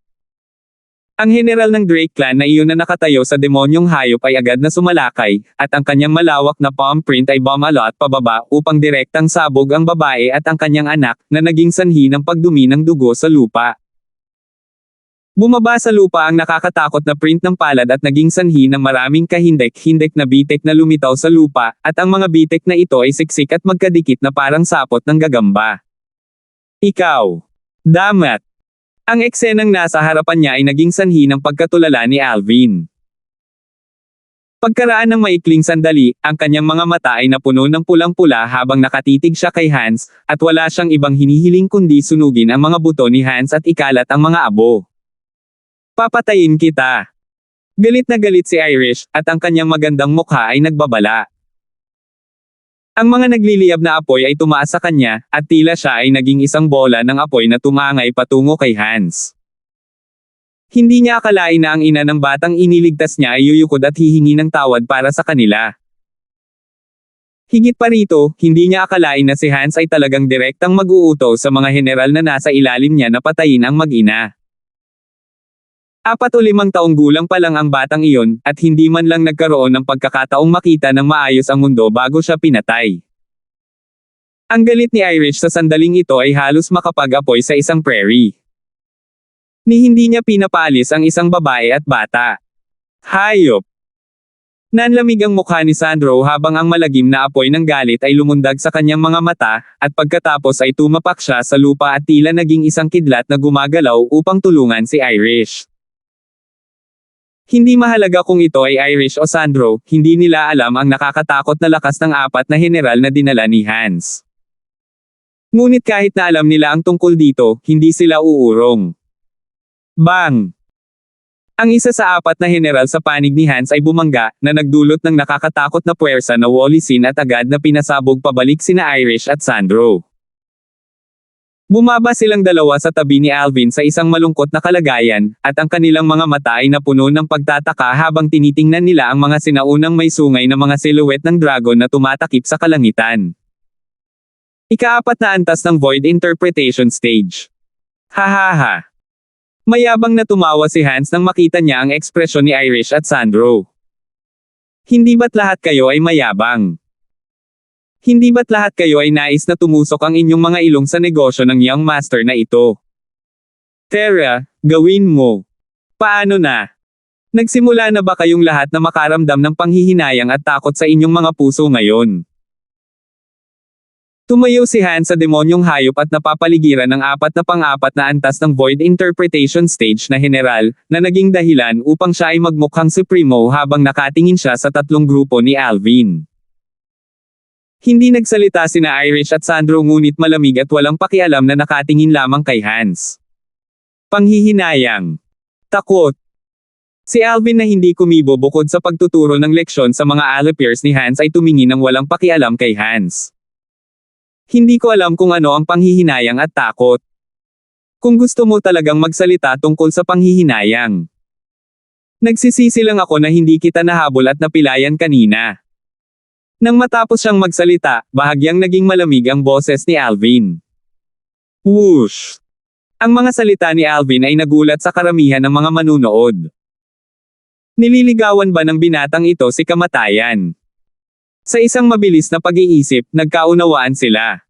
Ang general ng Drake Clan na iyon na nakatayo sa demonyong hayop ay agad na sumalakay, at ang kanyang malawak na palm print ay bumalot pababa upang direktang sabog ang babae at ang kanyang anak, na naging sanhi ng pagdumi ng dugo sa lupa. Bumaba sa lupa ang nakakatakot na print ng palad at naging sanhi ng maraming kahindek-hindek na bitek na lumitaw sa lupa, at ang mga bitek na ito ay siksik at magkadikit na parang sapot ng gagamba. Ikaw. Damat. Ang eksenang nasa harapan niya ay naging sanhi ng pagkatulala ni Alvin. Pagkaraan ng maikling sandali, ang kanyang mga mata ay napuno ng pulang-pula habang nakatitig siya kay Hans, at wala siyang ibang hinihiling kundi sunugin ang mga buto ni Hans at ikalat ang mga abo. Papatayin kita. Galit na galit si Irish, at ang kanyang magandang mukha ay nagbabala. Ang mga nagliliyab na apoy ay tumaas sa kanya, at tila siya ay naging isang bola ng apoy na tumangay patungo kay Hans. Hindi niya akalain na ang ina ng batang iniligtas niya ay yuyukod at hihingi ng tawad para sa kanila. Higit pa rito, hindi niya akalain na si Hans ay talagang direktang mag-uutos sa mga general na nasa ilalim niya na patayin ang mag-ina. 4 o 5 taong gulang pa lang ang batang iyon, at hindi man lang nagkaroon ng pagkakataong makita ng maayos ang mundo bago siya pinatay. Ang galit ni Irish sa sandaling ito ay halos makapag-apoy sa isang prairie. Ni hindi niya pinapaalis ang isang babae at bata. Hayop! Nanlamig ang mukha ni Sandro habang ang malagim na apoy ng galit ay lumundag sa kanyang mga mata, at pagkatapos ay tumapak siya sa lupa at tila naging isang kidlat na gumagalaw upang tulungan si Irish. Hindi mahalaga kung ito ay Irish o Sandro, hindi nila alam ang nakakatakot na lakas ng 4 na general na dinala ni Hans. Ngunit kahit na alam nila ang tungkol dito, hindi sila uurong. Bang! Ang isa sa 4 na general sa panig ni Hans ay bumangga, na nagdulot ng nakakatakot na puwersa na walisin at agad na pinasabog pabalik sina Irish at Sandro. Bumaba silang dalawa sa tabi ni Alvin sa isang malungkot na kalagayan, at ang kanilang mga mata ay napuno ng pagtataka habang tinitingnan nila ang mga sinaunang may sungay na mga silhouette ng dragon na tumatakip sa kalangitan. Ika-4 na antas ng Void Interpretation Stage. Hahaha. Mayabang na tumawa si Hans nang makita niya ang ekspresyon ni Irish at Sandro. Hindi ba't lahat kayo ay mayabang? Hindi ba't lahat kayo ay nais na tumusok ang inyong mga ilong sa negosyo ng Young Master na ito? Tara, gawin mo. Paano na? Nagsimula na ba kayong lahat na makaramdam ng panghihinayang at takot sa inyong mga puso ngayon? Tumayo si Han sa demonyong hayop at napapaligiran ng 4 na pang-4 na antas ng Void Interpretation Stage na general, na naging dahilan upang siya ay magmukhang supremo habang nakatingin siya sa 3 grupo ni Alvin. Hindi nagsalita sina Irish at Sandro ngunit malamig at walang pakialam na nakatingin lamang kay Hans. Panghihinayang. Takot. Si Alvin na hindi kumibo bukod sa pagtuturo ng leksyon sa mga allipiers ni Hans ay tumingin ng walang pakialam kay Hans. Hindi ko alam kung ano ang panghihinayang at takot. Kung gusto mo talagang magsalita tungkol sa panghihinayang. Nagsisisi lang ako na hindi kita nahabol at napilayan kanina. Nang matapos siyang magsalita, bahagyang naging malamig ang boses ni Alvin. Whoosh! Ang mga salita ni Alvin ay nagulat sa karamihan ng mga manunood. Nililigawan ba ng binatang ito si kamatayan? Sa isang mabilis na pag-iisip, nagkaunawaan sila.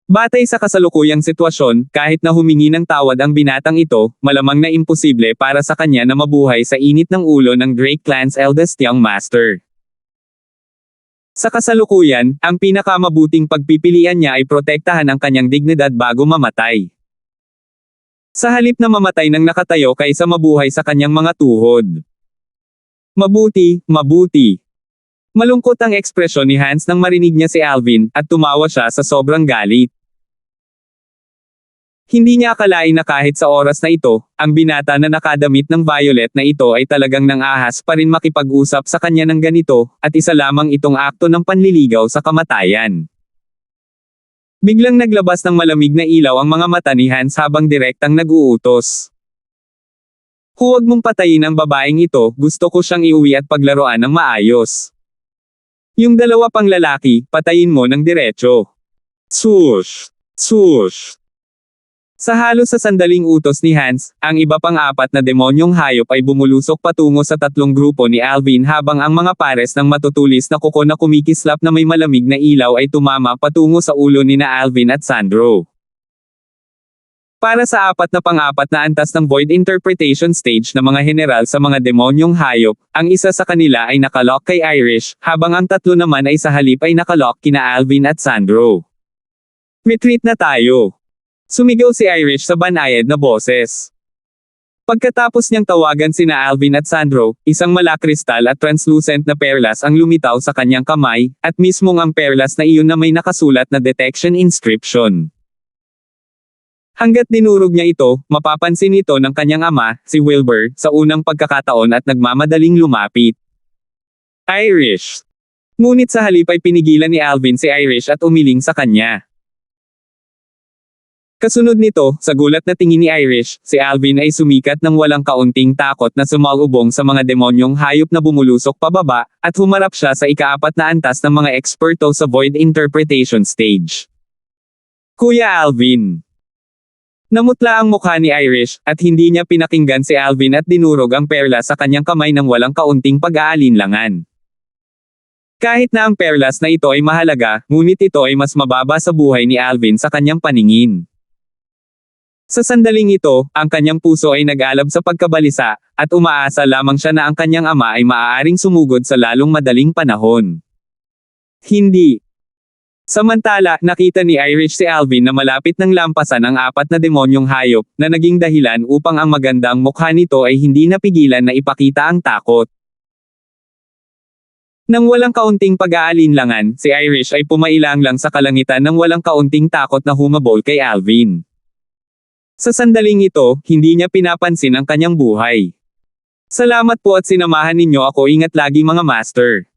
Batay sa kasalukuyang sitwasyon, kahit na humingi ng tawad ang binatang ito, malamang na imposible para sa kanya na mabuhay sa init ng ulo ng Drake Clan's eldest young master. Sa kasalukuyan, ang pinakamabuting pagpipilian niya ay protektahan ang kanyang dignidad bago mamatay. Sa halip na mamatay ng nakatayo kaysa mabuhay sa kanyang mga tuhod. Mabuti, mabuti. Malungkot ang ekspresyon ni Hans nang marinig niya si Alvin, at tumawa siya sa sobrang galit. Hindi niya akalain na kahit sa oras na ito, ang binata na nakadamit ng violet na ito ay talagang nang-ahas pa rin makipag-usap sa kanya ng ganito, at isa lamang itong akto ng panliligaw sa kamatayan. Biglang naglabas ng malamig na ilaw ang mga mata ni Hans habang direktang nag-uutos. Huwag mong patayin ang babaeng ito, gusto ko siyang iuwi at paglaruan ng maayos. Yung dalawa pang lalaki, patayin mo ng diretso. Swoosh! Swoosh! Sa halos sa sandaling utos ni Hans, ang iba pang 4 na demonyong hayop ay bumulusok patungo sa 3 grupo ni Alvin habang ang mga pares ng matutulis na kuko na kumikislap na may malamig na ilaw ay tumama patungo sa ulo ni na Alvin at Sandro. Para sa 4 na pang-4 na antas ng Void Interpretation Stage na mga general sa mga demonyong hayop, ang isa sa kanila ay nakalock kay Irish, habang ang 3 naman ay sa halip ay nakalock kina Alvin at Sandro. Retreat na tayo! Sumigaw si Irish sa banayad na boses. Pagkatapos niyang tawagan sina Alvin at Sandro, isang malakristal at translucent na perlas ang lumitaw sa kanyang kamay, at mismong ang perlas na iyon na may nakasulat na detection inscription. Hanggat dinurog niya ito, mapapansin ito ng kanyang ama, si Wilbur, sa unang pagkakataon at nagmamadaling lumapit. Irish! Ngunit sa halip ay pinigilan ni Alvin si Irish at umiling sa kanya. Kasunod nito, sa gulat na tingin ni Irish, si Alvin ay sumikat ng walang kaunting takot na sumalubong sa mga demonyong hayop na bumulusok pababa, at humarap siya sa ika-4 na antas ng mga eksperto sa Void Interpretation Stage. Kuya Alvin! Namutla ang mukha ni Irish, at hindi niya pinakinggan si Alvin at dinurog ang perlas sa kanyang kamay ng walang kaunting pag-aalinlangan. Kahit na ang perlas na ito ay mahalaga, ngunit ito ay mas mababa sa buhay ni Alvin sa kanyang paningin. Sa sandaling ito, ang kanyang puso ay nag-alab sa pagkabalisa, at umaasa lamang siya na ang kanyang ama ay maaaring sumugod sa lalong madaling panahon. Hindi. Samantala, nakita ni Irish si Alvin na malapit ng lampasan ang 4 na demonyong hayop, na naging dahilan upang ang magandang mukha nito ay hindi napigilan na ipakita ang takot. Nang walang kaunting pag-aalinlangan, si Irish ay pumailang lang sa kalangitan ng walang kaunting takot na humabol kay Alvin. Sa sandaling ito, hindi niya pinapansin ang kanyang buhay. Salamat po at sinamahan ninyo ako, ingat lagi mga master.